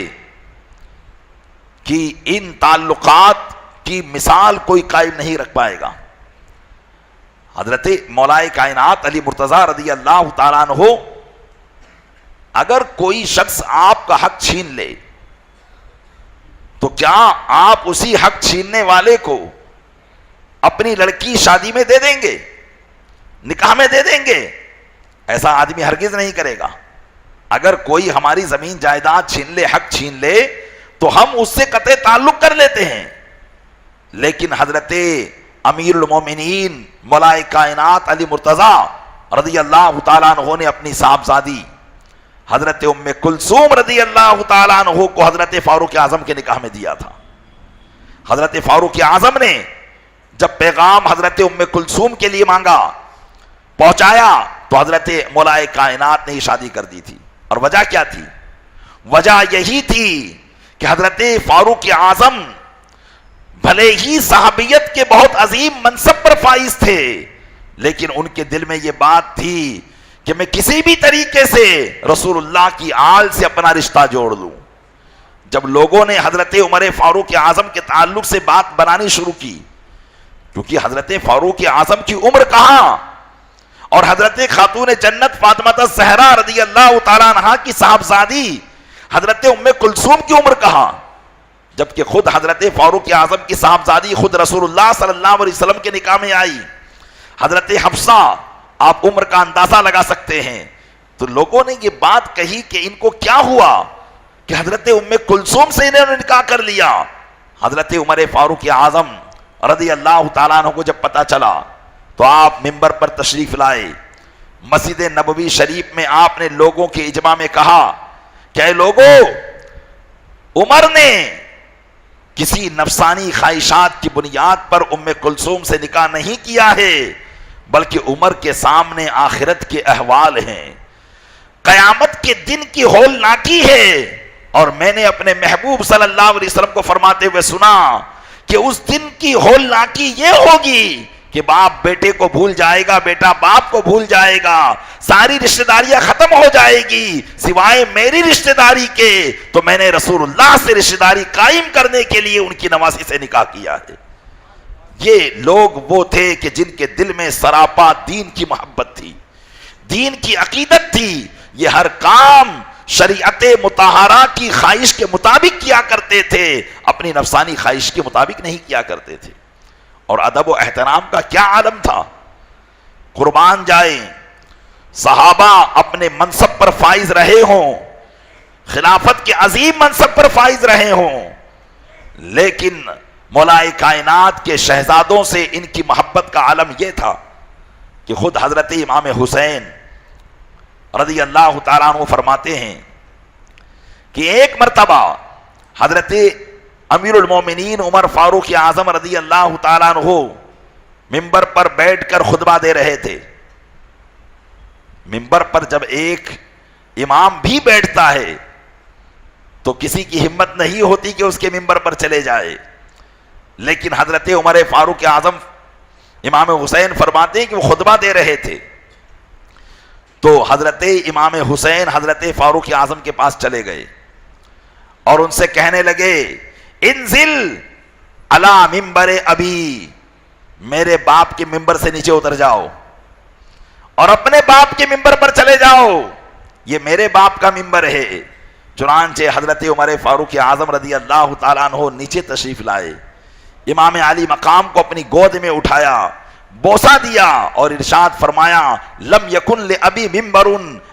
کہ ان تعلقات کی مثال کوئی قائم نہیں رکھ پائے گا. حضرت مولائے کائنات علی مرتضیٰ رضی اللہ تعالیٰ عنہ، اگر کوئی شخص آپ کا حق چھین لے تو کیا آپ اسی حق چھیننے والے کو اپنی لڑکی شادی میں دے دیں گے، نکاح میں دے دیں گے؟ ایسا آدمی ہرگز نہیں کرے گا. اگر کوئی ہماری زمین جائیداد چھین لے، حق چھین لے، تو ہم اس سے قطع تعلق کر لیتے ہیں. لیکن حضرت امیر المومنین مولائے کائنات علی مرتضیٰ رضی اللہ تعالیٰ عنہ نے اپنی صاحبزادی حضرت ام کلثوم رضی اللہ تعالیٰ عنہ کو حضرت فاروق اعظم کے نکاح میں دیا تھا. حضرت فاروق اعظم نے جب پیغام حضرت ام کلثوم کے لیے مانگا، پہنچایا، تو حضرت مولائے کائنات نے ہی شادی کر دی تھی. اور وجہ کیا تھی؟ وجہ یہی تھی کہ حضرت فاروق اعظم بھلے ہی صحابیت کے بہت عظیم منصب پر فائز تھے، لیکن ان کے دل میں یہ بات تھی کہ میں کسی بھی طریقے سے رسول اللہ کی آل سے اپنا رشتہ جوڑ لوں. جب لوگوں نے حضرت عمر فاروق اعظم کے تعلق سے بات بنانی شروع کی، کیونکہ حضرت فاروق اعظم کی عمر کہاں اور حضرت خاتون جنت فاطمہ الزہرا رضی اللہ تعالیٰ عنہا کی صاحبزادی حضرت ام کلثوم کی عمر کہاں، جبکہ خود حضرت فاروق اعظم کی صاحبزادی خود رسول اللہ صلی اللہ علیہ وسلم کے نکاح میں آئی. حضرت حفصہ، آپ عمر کا اندازہ لگا سکتے ہیں. تو لوگوں نے یہ بات کہی کہ ان کو کیا ہوا کہ حضرت ام کلثوم سے انہوں نے نکاح کر لیا. حضرت عمر فاروق اعظم رضی اللہ تعالیٰ عنہ کو جب پتا چلا تو آپ منبر پر تشریف لائے. مسجد نبوی شریف میں آپ نے لوگوں کے اجماع میں کہا کہ اے لوگوں، عمر نے کسی نفسانی خواہشات کی بنیاد پر ام کلثوم سے نکاح نہیں کیا ہے، بلکہ عمر کے سامنے آخرت کے احوال ہیں، قیامت کے دن کی ہولناکی ہے. اور میں نے اپنے محبوب صلی اللہ علیہ وسلم کو فرماتے ہوئے سنا کہ اس دن کی ہولناکی یہ ہوگی کہ باپ بیٹے کو بھول جائے گا، بیٹا باپ کو بھول جائے گا، ساری رشتہ داریاں ختم ہو جائے گی سوائے میری رشتہ داری کے. تو میں نے رسول اللہ سے رشتہ داری قائم کرنے کے لیے ان کی نواسی سے نکاح کیا ہے. یہ لوگ وہ تھے کہ جن کے دل میں سراپا دین کی محبت تھی، دین کی عقیدت تھی. یہ ہر کام شریعت مطہرہ کی خواہش کے مطابق کیا کرتے تھے، اپنی نفسانی خواہش کے مطابق نہیں کیا کرتے تھے. اور ادب و احترام کا کیا عالم تھا. قربان جائیں، صحابہ اپنے منصب پر فائز رہے ہوں، خلافت کے عظیم منصب پر فائز رہے ہوں، لیکن مولائے کائنات کے شہزادوں سے ان کی محبت کا عالم یہ تھا کہ خود حضرت امام حسین رضی اللہ تعالیٰ عنہ فرماتے ہیں کہ ایک مرتبہ حضرت امیر المومنین عمر فاروق اعظم رضی اللہ تعالیٰ عنہ منبر پر بیٹھ کر خطبہ دے رہے تھے. منبر پر جب ایک امام بھی بیٹھتا ہے تو کسی کی ہمت نہیں ہوتی کہ اس کے منبر پر چلے جائے، لیکن حضرت عمر فاروق اعظم امام حسین فرماتے ہیں کہ وہ خطبہ دے رہے تھے تو حضرت امام حسین حضرت فاروق اعظم کے پاس چلے گئے اور ان سے کہنے لگے انزل علی منبر ابی، میرے باپ کے ممبر سے نیچے اتر جاؤ اور اپنے باپ کے ممبر پر چلے جاؤ، یہ میرے باپ کا ممبر ہے۔ چنانچہ حضرت عمر فاروق اعظم رضی اللہ تعالیٰ عنہ نیچے تشریف لائے، امام علی مقام کو اپنی گود میں اٹھایا، بوسہ دیا اور ارشاد فرمایا لم یکن لابی ممبر،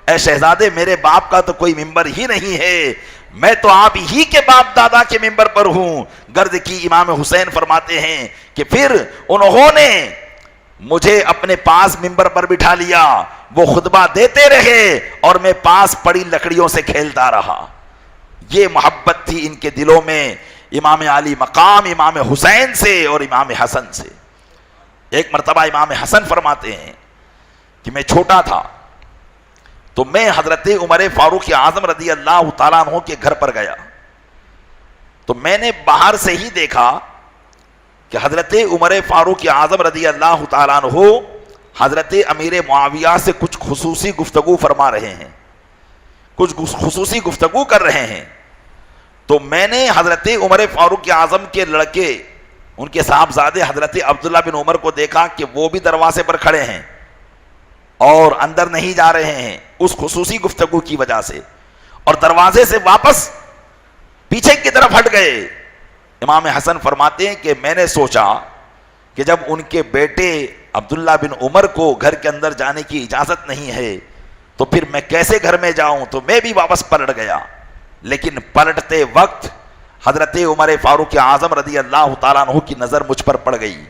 اے شہزادے میرے باپ کا تو کوئی ممبر ہی نہیں ہے، میں تو آپ ہی کے باپ دادا کے ممبر پر ہوں۔ گرد کی امام حسین فرماتے ہیں کہ پھر انہوں نے مجھے اپنے پاس ممبر پر بٹھا لیا، وہ خطبہ دیتے رہے اور میں پاس پڑی لکڑیوں سے کھیلتا رہا۔ یہ محبت تھی ان کے دلوں میں امام علی مقام امام حسین سے اور امام حسن سے۔ ایک مرتبہ امام حسن فرماتے ہیں کہ میں چھوٹا تھا تو میں حضرت عمر فاروق اعظم رضی اللہ تعالیٰ عنہ کے گھر پر گیا تو میں نے باہر سے ہی دیکھا کہ حضرت عمر فاروق اعظم رضی اللہ تعالیٰ عنہ حضرت امیر معاویہ سے کچھ خصوصی گفتگو فرما رہے ہیں، کچھ خصوصی گفتگو کر رہے ہیں۔ تو میں نے حضرت عمر فاروق اعظم کے لڑکے ان کے صاحبزادے حضرت عبداللہ بن عمر کو دیکھا کہ وہ بھی دروازے پر کھڑے ہیں اور اندر نہیں جا رہے ہیں اس خصوصی گفتگو کی وجہ سے، اور دروازے سے واپس پیچھے کی طرف ہٹ گئے۔ امام حسن فرماتے ہیں کہ میں نے سوچا کہ جب ان کے بیٹے عبداللہ بن عمر کو گھر کے اندر جانے کی اجازت نہیں ہے تو پھر میں کیسے گھر میں جاؤں، تو میں بھی واپس پلٹ گیا۔ لیکن پلٹتے وقت حضرت عمر فاروق اعظم رضی اللہ تعالیٰ عنہ کی نظر مجھ پر پڑ گئی۔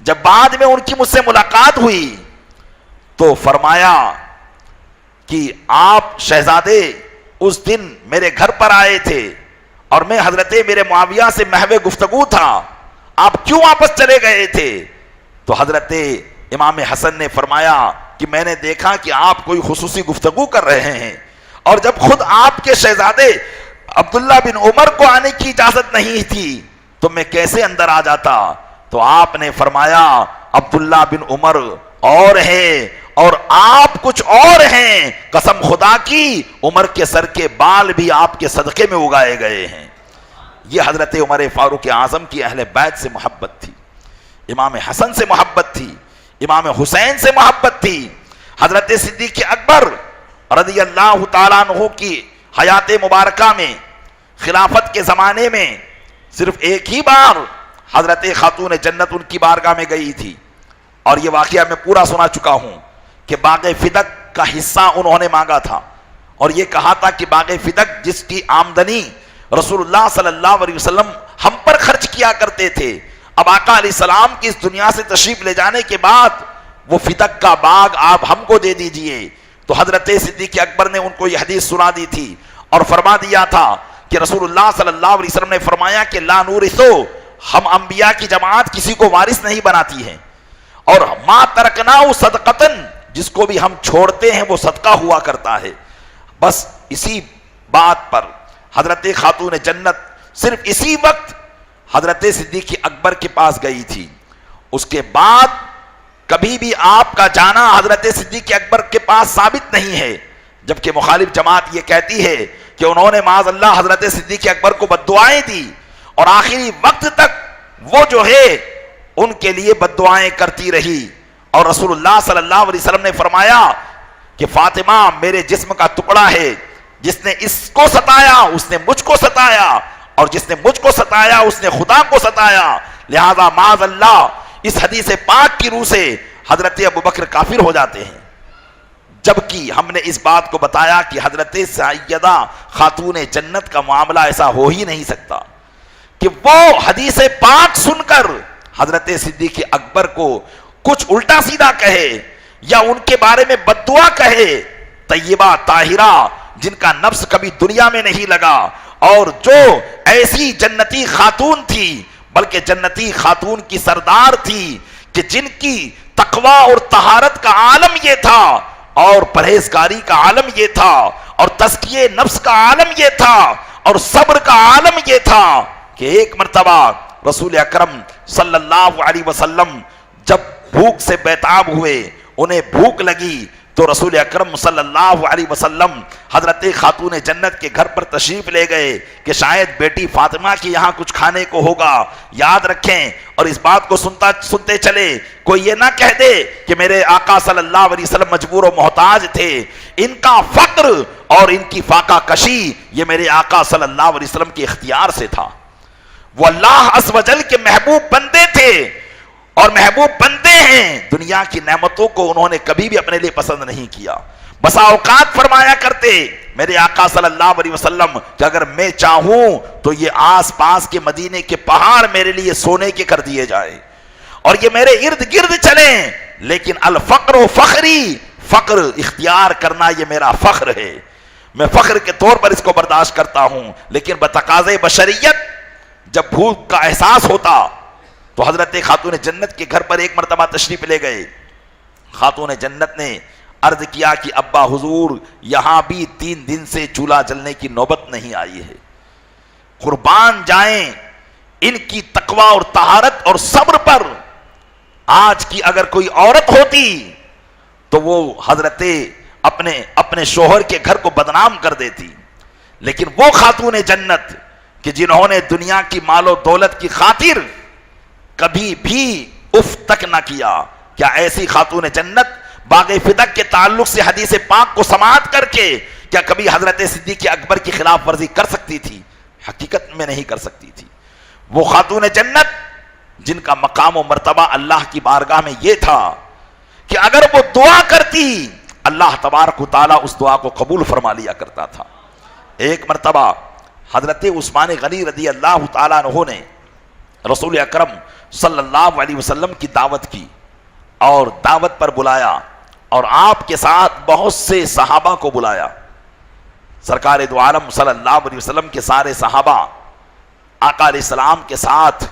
جب بعد میں ان کی مجھ سے ملاقات ہوئی تو فرمایا کہ آپ شہزادے اس دن میرے گھر پر آئے تھے اور میں حضرت میرے معاویہ سے محو گفتگو تھا، آپ کیوں واپس چلے گئے تھے؟ تو حضرت امام حسن نے فرمایا کہ میں نے دیکھا کہ آپ کوئی خصوصی گفتگو کر رہے ہیں، اور جب خود آپ کے شہزادے عبداللہ بن عمر کو آنے کی اجازت نہیں تھی تو میں کیسے اندر آ جاتا؟ تو آپ نے فرمایا عبداللہ بن عمر اور ہیں اور آپ کچھ اور ہیں، قسم خدا کی عمر کے سر کے بال بھی آپ کے صدقے میں اگائے گئے ہیں۔ یہ حضرت عمر فاروق اعظم کی اہل بیت سے محبت تھی، امام حسن سے محبت تھی، امام حسین سے محبت تھی۔ حضرت صدیق اکبر رضی اللہ تعالیٰ عنہ کی حیات مبارکہ میں خلافت کے زمانے میں صرف ایک ہی بار حضرت خاتون جنت ان کی بارگاہ میں گئی تھی، اور یہ واقعہ میں پورا سنا چکا ہوں کہ باغ فدق کا حصہ انہوں نے مانگا تھا اور یہ کہا تھا کہ باغ فدق جس کی آمدنی رسول اللہ صلی اللہ علیہ وسلم ہم پر خرچ کیا کرتے تھے، اب آقا علیہ السلام کی اس دنیا سے تشریف لے جانے کے بعد وہ فدق کا باغ آپ ہم کو دے دیجئے۔ تو حضرت صدیق اکبر نے ان کو یہ حدیث سنا دی تھی اور فرما دیا تھا کہ رسول اللہ صلی اللہ علیہ وسلم نے فرمایا کہ لا نورثو، ہم انبیاء کی جماعت کسی کو وارث نہیں بناتی ہے، اور ما ترکناہ صدقتن، جس کو بھی ہم چھوڑتے ہیں وہ صدقہ ہوا کرتا ہے۔ بس اسی بات پر حضرت خاتون جنت صرف اسی وقت حضرت صدیق اکبر کے پاس گئی تھی، اس کے بعد کبھی بھی آپ کا جانا حضرت صدیق اکبر کے پاس ثابت نہیں ہے، جبکہ مخالف جماعت یہ کہتی ہے کہ انہوں نے معاذ اللہ حضرت صدیق اکبر کو بددعائیں دی اور آخری وقت تک وہ جو ہے ان کے لیے بددعائیں کرتی رہی، اور رسول اللہ صلی اللہ علیہ وسلم نے فرمایا کہ فاطمہ میرے جسم کا ٹکڑا ہے، جس نے اس کو ستایا اس نے مجھ کو ستایا، اور جس نے مجھ کو ستایا اس نے خدا کو ستایا، لہذا معاذ اللہ اس حدیث پاک کی روح سے حضرت ابوبکر کافر ہو جاتے ہیں، جبکہ ہم نے اس بات کو بتایا کہ حضرت سیدہ خاتون جنت کا معاملہ ایسا ہو ہی نہیں سکتا کہ وہ حدیث پاک سن کر حضرت صدیق اکبر کو کچھ الٹا سیدھا کہے یا ان کے بارے میں بددعا کہے۔ طیبہ طاہرہ جن کا نفس کبھی دنیا میں نہیں لگا اور جو ایسی جنتی خاتون تھی، بلکہ جنتی خاتون کی سردار تھی کہ جن کی تقوی اور طہارت کا عالم یہ تھا اور پرہیزگاری کا عالم یہ تھا اور تزکیہ نفس کا عالم یہ تھا اور صبر کا عالم یہ تھا کہ ایک مرتبہ رسول اکرم صلی اللہ علیہ وسلم جب بھوک سے بیتاب ہوئے، انہیں بھوک لگی، تو رسول اکرم صلی اللہ علیہ وسلم حضرت خاتون جنت کے گھر پر تشریف لے گئے کہ شاید بیٹی فاطمہ کی یہاں کچھ کھانے کو ہوگا۔ یاد رکھیں اور اس بات کو سنتے چلے، کوئی یہ نہ کہہ دے کہ میرے آقا صلی اللہ علیہ وسلم مجبور و محتاج تھے، ان کا فقر اور ان کی فاقہ کشی یہ میرے آقا صلی اللہ علیہ وسلم کے اختیار سے تھا۔ وہ اللہ عز و جل کے محبوب بندے تھے اور محبوب بندے ہیں، دنیا کی نعمتوں کو انہوں نے کبھی بھی اپنے لیے پسند نہیں کیا۔ بسا اوقات فرمایا کرتے میرے آقا صلی اللہ علیہ وسلم کہ اگر میں چاہوں تو یہ آس پاس کے مدینے کے پہاڑ میرے لیے سونے کے کر دیے جائیں اور یہ میرے ارد گرد چلیں، لیکن الفقر و فخری، فقر اختیار کرنا یہ میرا فخر ہے، میں فخر کے طور پر اس کو برداشت کرتا ہوں، لیکن بتقاضے بشریت جب بھوک کا احساس ہوتا تو حضرت خاتون جنت کے گھر پر ایک مرتبہ تشریف لے گئے۔ خاتون جنت نے عرض کیا کہ ابا حضور یہاں بھی 3 دن سے چولہا جلنے کی نوبت نہیں آئی ہے، قربان جائیں ان کی تقوی اور طہارت اور صبر پر، آج کی اگر کوئی عورت ہوتی تو وہ حضرت اپنے شوہر کے گھر کو بدنام کر دیتی، لیکن وہ خاتون جنت کہ جنہوں نے دنیا کی مال و دولت کی خاطر کبھی بھی اف تک نہ کیا، کیا ایسی خاتون جنت باغ فدق کے تعلق سے حدیث پاک کو سماعت کر کے کیا کبھی حضرت صدیق اکبر کی خلاف ورزی کر سکتی تھی؟ حقیقت میں نہیں کر سکتی تھی۔ وہ خاتون جنت جن کا مقام و مرتبہ اللہ کی بارگاہ میں یہ تھا کہ اگر وہ دعا کرتی اللہ تبارک و تعالیٰ اس دعا کو قبول فرما لیا کرتا تھا۔ ایک مرتبہ حضرت عثمان غنی رضی اللہ تعالیٰ عنہ نے رسول اکرم صلی اللہ علیہ وسلم کی دعوت کی اور دعوت پر بلایا اور آپ کے ساتھ بہت سے صحابہ کو بلایا۔ سرکار دو عالم صلی اللہ علیہ وسلم کے سارے صحابہ آقا علیہ السلام کے ساتھ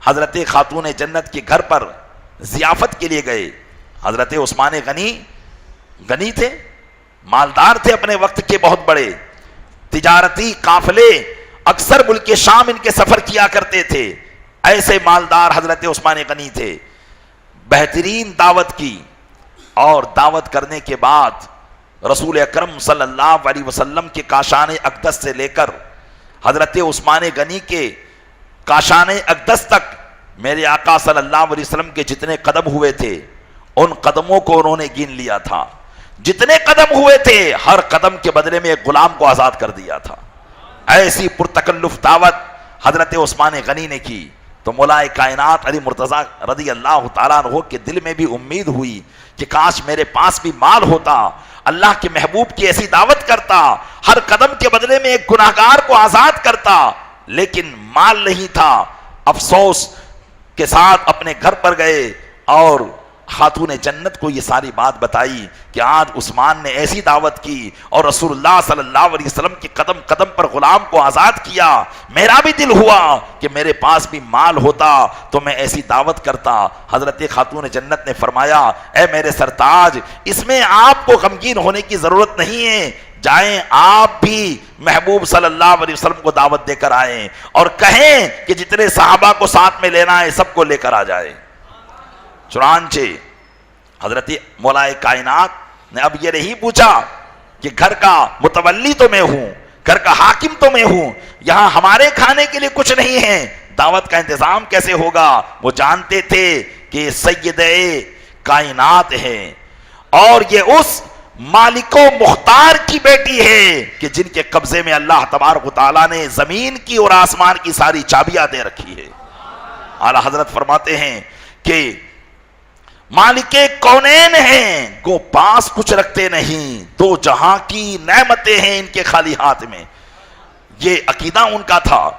حضرت خاتون جنت کے گھر پر ضیافت کے لیے گئے۔ حضرت عثمان غنی تھے، مالدار تھے، اپنے وقت کے بہت بڑے تجارتی قافلے اکثر ملک شام ان کے سفر کیا کرتے تھے، ایسے مالدار حضرت عثمان غنی تھے۔ بہترین دعوت کی اور دعوت کرنے کے بعد رسول اکرم صلی اللہ علیہ وسلم کے کاشان اقدس سے لے کر حضرت عثمان غنی کے کاشان اقدس تک میرے آقا صلی اللہ علیہ وسلم کے جتنے قدم ہوئے تھے ان قدموں کو انہوں نے گن لیا تھا، جتنے قدم ہوئے تھے ہر قدم کے بدلے میں ایک غلام کو آزاد کر دیا تھا۔ ایسی پرتکلف دعوت حضرت عثمان غنی نے کی تو مولا کائنات علی مرتضیٰ رضی اللہ تعالیٰ عنہ کے دل میں بھی امید ہوئی کہ کاش میرے پاس بھی مال ہوتا، اللہ کے محبوب کی ایسی دعوت کرتا، ہر قدم کے بدلے میں ایک گناہگار کو آزاد کرتا، لیکن مال نہیں تھا۔ افسوس کے ساتھ اپنے گھر پر گئے اور خاتون جنت کو یہ ساری بات بتائی کہ آج عثمان نے ایسی دعوت کی اور رسول اللہ صلی اللہ علیہ وسلم کی قدم قدم پر غلام کو آزاد کیا، میرا بھی دل ہوا کہ میرے پاس بھی مال ہوتا تو میں ایسی دعوت کرتا۔ حضرت خاتون جنت نے فرمایا اے میرے سرتاج، اس میں آپ کو غمگین ہونے کی ضرورت نہیں ہے، جائیں آپ بھی محبوب صلی اللہ علیہ وسلم کو دعوت دے کر آئیں اور کہیں کہ جتنے صحابہ کو ساتھ میں لینا ہے سب کو لے کر آ جائیں۔ چنانچہ حضرت مولا کائنات نے اب یہ نہیں پوچھا کہ گھر کا متولی تو میں ہوں، گھر کا حاکم تو میں ہوں، یہاں ہمارے کھانے کے لیے کچھ نہیں ہے، دعوت کا انتظام کیسے ہوگا؟ وہ جانتے تھے کہ سید کائنات ہے اور یہ اس مالک و مختار کی بیٹی ہے کہ جن کے قبضے میں اللہ تبارک و تعالیٰ نے زمین کی اور آسمان کی ساری چابیاں دے رکھی ہے۔ اعلیٰ حضرت فرماتے ہیں کہ مالک کونین ہیں گو پاس کچھ رکھتے نہیں، دو جہاں کی نعمتیں ہیں ان کے خالی ہاتھ میں۔ یہ عقیدہ ان کا تھا،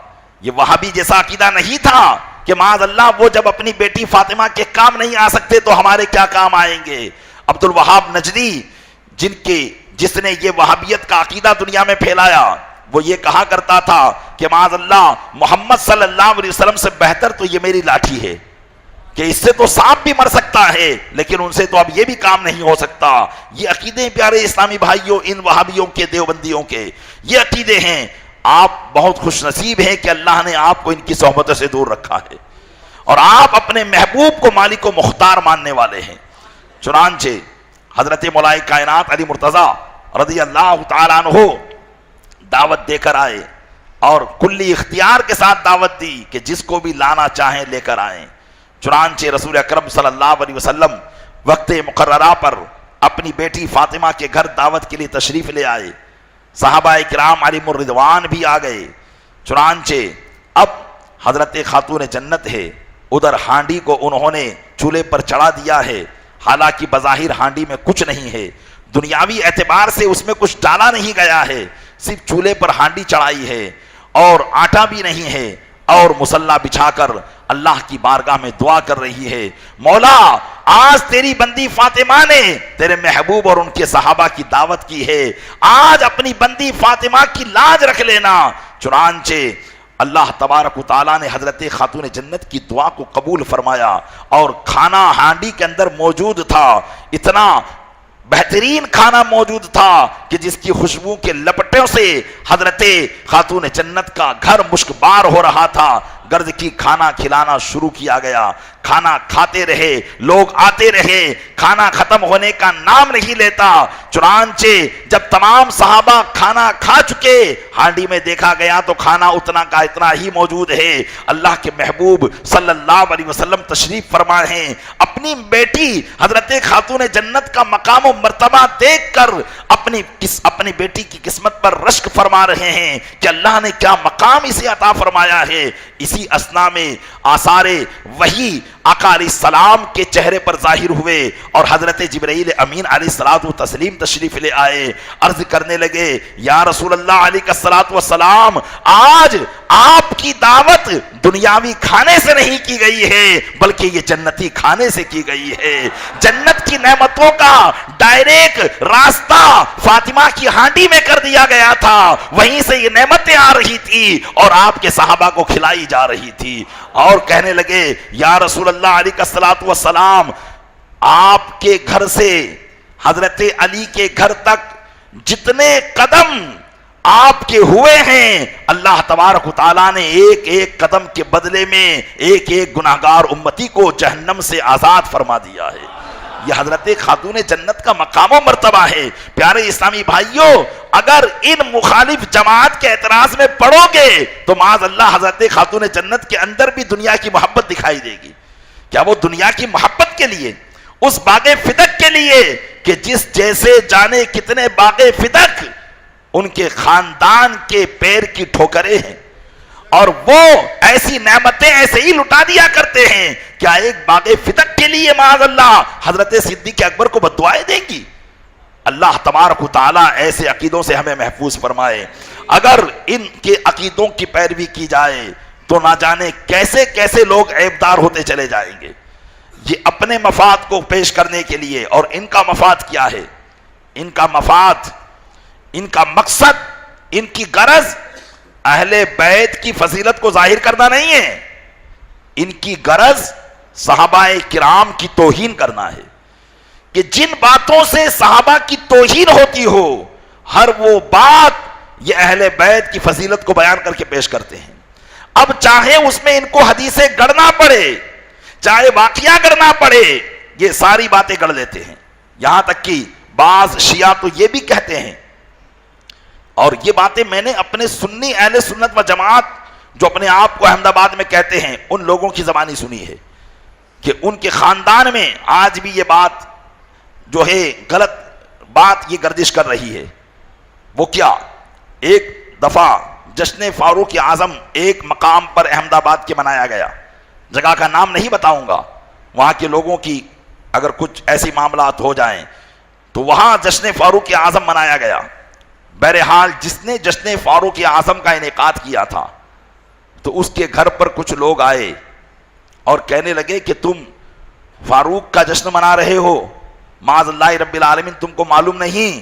یہ وہابی جیسا عقیدہ نہیں تھا کہ معاذ اللہ وہ جب اپنی بیٹی فاطمہ کے کام نہیں آ سکتے تو ہمارے کیا کام آئیں گے۔ عبد الوہاب نجدی جس نے یہ وہابیت کا عقیدہ دنیا میں پھیلایا، وہ یہ کہا کرتا تھا کہ معاذ اللہ محمد صلی اللہ علیہ وسلم سے بہتر تو یہ میری لاٹھی ہے، کہ اس سے تو سانپ بھی مر سکتا ہے لیکن ان سے تو اب یہ بھی کام نہیں ہو سکتا۔ یہ عقیدے پیارے اسلامی بھائیوں، ان وہابیوں کے دیوبندیوں کے یہ عقیدے ہیں۔ آپ بہت خوش نصیب ہیں کہ اللہ نے آپ کو ان کی صحبتوں سے دور رکھا ہے اور آپ اپنے محبوب کو مالک و مختار ماننے والے ہیں۔ چنانچہ حضرت مولا کائنات علی مرتضیٰ رضی اللہ تعالیٰ عنہ دعوت دے کر آئے اور کلی اختیار کے ساتھ دعوت دی کہ جس کو بھی لانا چاہیں لے کر آئیں۔ چنانچہ رسول اکرم صلی اللہ علیہ وسلم وقت مقررہ پر اپنی بیٹی فاطمہ کے گھر دعوت کے لیے تشریف لے آئے، صحابہ کرام علیہم الرضوان بھی آ گئے۔ چنانچہ اب حضرت خاتون جنت ہے، ادھر ہانڈی کو انہوں نے چولہے پر چڑھا دیا ہے، حالانکہ بظاہر ہانڈی میں کچھ نہیں ہے، دنیاوی اعتبار سے اس میں کچھ ڈالا نہیں گیا ہے، صرف چولہے پر ہانڈی چڑھائی ہے اور آٹا بھی نہیں ہے، اور مصلی بچھا کر اللہ کی بارگاہ میں دعا کر رہی ہے، مولا آج تیری بندی فاطمہ نے تیرے محبوب اور ان کے صحابہ کی دعوت کی ہے، آج اپنی بندی فاطمہ کی لاج رکھ لینا۔ چنانچہ اللہ تبارک و تعالیٰ نے حضرت خاتون جنت کی دعا کو قبول فرمایا، اور کھانا ہانڈی کے اندر موجود تھا، اتنا بہترین کھانا موجود تھا کہ جس کی خوشبو کے لپٹوں سے حضرت خاتون جنت کا گھر مشکبار ہو رہا تھا۔ غرض کی کھانا کھلانا شروع کیا گیا، کھانا کھاتے رہے، لوگ آتے رہے، کھانا ختم ہونے کا نام نہیں لیتا۔ چنانچہ جب تمام صحابہ کھانا کھا چکے، ہانڈی میں دیکھا گیا تو کھانا اتنا کا اتنا ہی موجود ہے۔ اللہ کے محبوب صلی اللہ علیہ وسلم تشریف فرما ہیں، اپنی بیٹی حضرت خاتون جنت کا مقام و مرتبہ دیکھ کر اپنی بیٹی کی قسمت پر رشک فرما رہے ہیں کہ اللہ نے کیا مقام اسے عطا فرمایا ہے۔ اسی اسنا میں آثار وحی آقا علیہ السلام کے چہرے پر ظاہر ہوئے اور حضرت جبرائیل امین علیہ الصلوۃ والتسلیم تشریف لے آئے، عرض کرنے لگے یا رسول اللہ علیہ الصلوۃ والسلام، آج آپ کی دعوت دنیاوی کھانے سے نہیں کی گئی ہے بلکہ یہ جنتی کھانے سے کی گئی ہے۔ جنت کی نعمتوں کا ڈائریکٹ راستہ فاطمہ کی ہانڈی میں کر دیا گیا تھا، وہیں سے یہ نعمتیں آ رہی تھی اور آپ کے صحابہ کو کھلائی جا رہی تھی، اور کہنے لگے یا رسول اللہ علیہ الصلوۃ والسلام، آپ کے گھر سے حضرت علی کے گھر تک جتنے قدم آپ کے ہوئے ہیں، اللہ تبارک و تعالیٰ نے ایک ایک قدم کے بدلے میں ایک ایک گناہگار امتی کو جہنم سے آزاد فرما دیا ہے۔ یہ حضرت خاتون جنت کا مقام و مرتبہ ہے۔ پیارے اسلامی بھائیوں، اگر ان مخالف جماعت کے اعتراض میں پڑو گے تو معاذ اللہ حضرت خاتون جنت کے اندر بھی دنیا کی محبت دکھائی دے گی۔ کیا وہ دنیا کی محبت کے لیے، اس باغ فدق کے لیے کہ جس جیسے جانے کتنے باغ فدق ان کے خاندان کے پیر کی ٹھوکریں ہیں، اور وہ ایسی نعمتیں ایسے ہی لٹا دیا کرتے ہیں، کیا ایک باغ فدق کے لیے معاذ اللہ حضرت صدیق اکبر کو بددعائیں دیں گی؟ اللہ تبارک و تعالیٰ ایسے عقیدوں سے ہمیں محفوظ فرمائے۔ اگر ان کے عقیدوں کی پیروی کی جائے تو نہ جانے کیسے کیسے لوگ عیبدار ہوتے چلے جائیں گے۔ یہ اپنے مفاد کو پیش کرنے کے لیے، اور ان کا مفاد کیا ہے؟ ان کا مفاد، ان کا مقصد، ان کی غرض اہل بیت کی فضیلت کو ظاہر کرنا نہیں ہے، ان کی غرض صحابہ کرام کی توہین کرنا ہے، کہ جن باتوں سے صحابہ کی توہین ہوتی ہو ہر وہ بات یہ اہل بیت کی فضیلت کو بیان کر کے پیش کرتے ہیں۔ اب چاہے اس میں ان کو حدیثیں گڑنا پڑے، چاہے واقعہ گڑنا پڑے، یہ ساری باتیں گڑ لیتے ہیں۔ یہاں تک کہ بعض شیعہ تو یہ بھی کہتے ہیں، اور یہ باتیں میں نے اپنے سنی اہل سنت و جماعت جو اپنے آپ کو احمد آباد میں کہتے ہیں ان لوگوں کی زبانی سنی ہے، کہ ان کے خاندان میں آج بھی یہ بات جو ہے غلط بات یہ گردش کر رہی ہے۔ وہ کیا؟ ایک دفعہ جشن فاروق اعظم ایک مقام پر احمد آباد کے منایا گیا، جگہ کا نام نہیں بتاؤں گا، وہاں کے لوگوں کی اگر کچھ ایسی معاملات ہو جائیں تو وہاں جشن فاروق اعظم منایا گیا۔ بہرحال جس نے جشن فاروق اعظم کا انعقاد کیا تھا تو اس کے گھر پر کچھ لوگ آئے اور کہنے لگے کہ تم فاروق کا جشن منا رہے ہو، معاذ اللہ رب العالمین، تم کو معلوم نہیں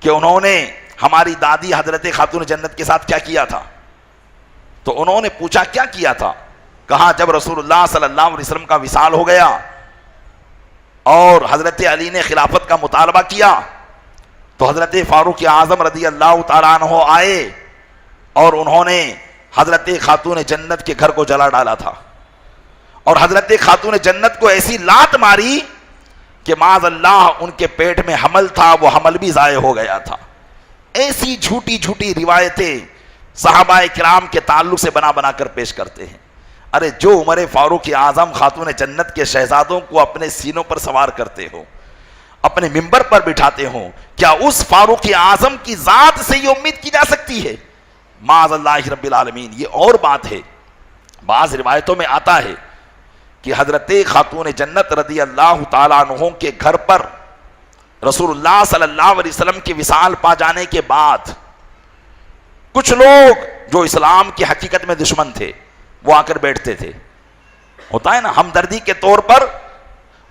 کہ انہوں نے ہماری دادی حضرت خاتون جنت کے ساتھ کیا کیا تھا؟ تو انہوں نے پوچھا کیا کیا تھا؟ کہا جب رسول اللہ صلی اللہ علیہ وسلم کا وصال ہو گیا اور حضرت علی نے خلافت کا مطالبہ کیا تو حضرت فاروق اعظم رضی اللہ تعالیٰ عنہ آئے اور انہوں نے حضرت خاتون جنت کے گھر کو جلا ڈالا تھا، اور حضرت خاتون جنت کو ایسی لات ماری کہ معاذ اللہ ان کے پیٹ میں حمل تھا، وہ حمل بھی ضائع ہو گیا تھا۔ ایسی جھوٹی جھوٹی روایتیں صحابہ کرام کے تعلق سے بنا بنا کر پیش کرتے ہیں۔ ارے جو عمر فاروق اعظم خاتون جنت کے شہزادوں کو اپنے سینوں پر سوار کرتے ہو، اپنے ممبر پر بٹھاتے ہوں، کیا اس فاروق اعظم کی ذات سے یہ امید کی جا سکتی ہے؟ معاذ اللہ رب العالمین۔ یہ اور بات ہے، بعض روایتوں میں آتا ہے کہ حضرت خاتون جنت رضی اللہ تعالیٰ عنہ کے گھر پر رسول اللہ صلی اللہ علیہ وسلم کے وصال پا جانے کے بعد کچھ لوگ جو اسلام کی حقیقت میں دشمن تھے وہ آ کر بیٹھتے تھے، ہوتا ہے نا، ہمدردی کے طور پر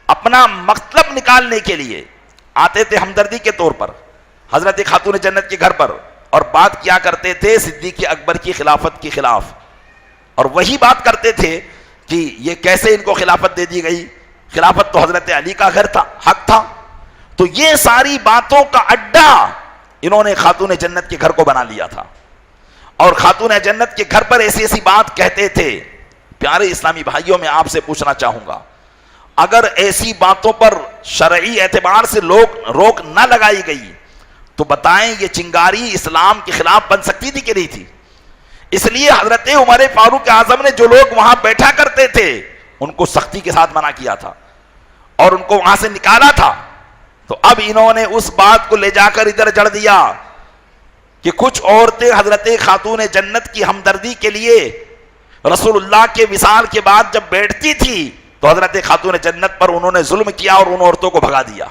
اپنا مطلب نکالنے کے لیے آتے تھے، ہمدردی کے طور پر حضرت خاتون جنت کے گھر پر، اور بات کیا کرتے تھے صدیق اکبر کی خلافت کے خلاف، اور وہی بات کرتے تھے کہ یہ کیسے ان کو خلافت دے دی گئی، خلافت تو حضرت علی کا گھر تھا، حق تھا۔ تو یہ ساری باتوں کا اڈا انہوں نے خاتون جنت کے گھر کو بنا لیا تھا، اور خاتون جنت کے گھر پر ایسی ایسی بات کہتے تھے۔ پیارے اسلامی بھائیوں، میں آپ سے پوچھنا چاہوں گا، اگر ایسی باتوں پر شرعی اعتبار سے روک نہ لگائی گئی تو بتائیں یہ چنگاری اسلام کے خلاف بن سکتی تھی کہ نہیں تھی؟ اس لیے حضرت عمر فاروق اعظم نے جو لوگ وہاں بیٹھا کرتے تھے ان کو سختی کے ساتھ منع کیا تھا اور ان کو وہاں سے نکالا تھا۔ تو اب انہوں نے اس بات کو لے جا کر ادھر جڑ دیا کہ کچھ عورتیں حضرت خاتون جنت کی ہمدردی کے لیے رسول اللہ کے وصال کے بعد جب بیٹھتی تھی تو حضرت خاتون جنت پر انہوں نے ظلم کیا اور ان عورتوں کو بھگا دیا۔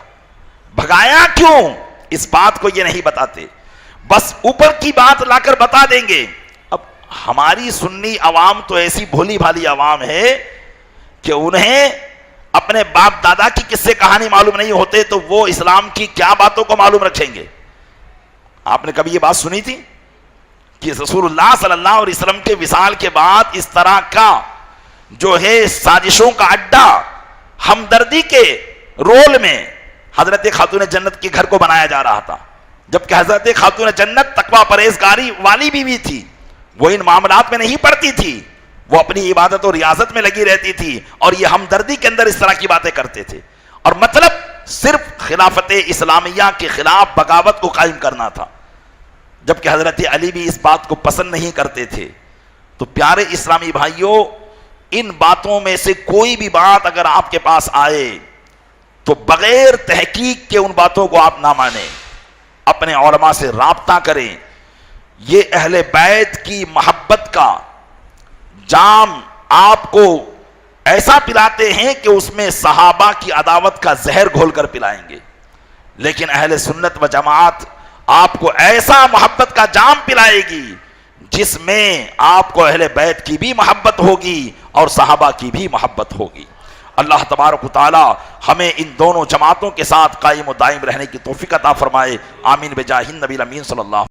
بھگایا کیوں؟ اس بات کو یہ نہیں بتاتے، بس اوپر کی بات لا کر بتا دیں گے۔ اب ہماری سنی عوام تو ایسی بھولی بھالی عوام ہے کہ انہیں اپنے باپ دادا کی قصے کہانی معلوم نہیں ہوتے تو وہ اسلام کی کیا باتوں کو معلوم رکھیں گے۔ آپ نے کبھی یہ بات سنی تھی کہ رسول اللہ صلی اللہ علیہ وسلم کے وصال کے بعد اس طرح کا جو ہے سازشوں کا اڈا ہمدردی کے رول میں حضرت خاتون جنت کے گھر کو بنایا جا رہا تھا، جبکہ حضرت خاتون جنت تقوی پرہیزگاری والی بیوی تھی، وہ ان معاملات میں نہیں پڑتی تھی، وہ اپنی عبادت اور ریاضت میں لگی رہتی تھی، اور یہ ہمدردی کے اندر اس طرح کی باتیں کرتے تھے، اور مطلب صرف خلافت اسلامیہ کے خلاف بغاوت کو قائم کرنا تھا، جبکہ حضرت علی بھی اس بات کو پسند نہیں کرتے تھے۔ تو پیارے اسلامی بھائیوں، ان باتوں میں سے کوئی بھی بات اگر آپ کے پاس آئے تو بغیر تحقیق کے ان باتوں کو آپ نہ مانیں، اپنے علماء سے رابطہ کریں۔ یہ اہل بیت کی محبت کا جام آپ کو ایسا پلاتے ہیں کہ اس میں صحابہ کی عداوت کا زہر گھول کر پلائیں گے، لیکن اہل سنت و جماعت آپ کو ایسا محبت کا جام پلائے گی جس میں آپ کو اہل بیت کی بھی محبت ہوگی اور صحابہ کی بھی محبت ہوگی۔ اللہ تبارک و تعالی ہمیں ان دونوں جماعتوں کے ساتھ قائم و دائم رہنے کی توفیق عطا فرمائے۔ آمین بجاہ النبی الامین صلی اللہ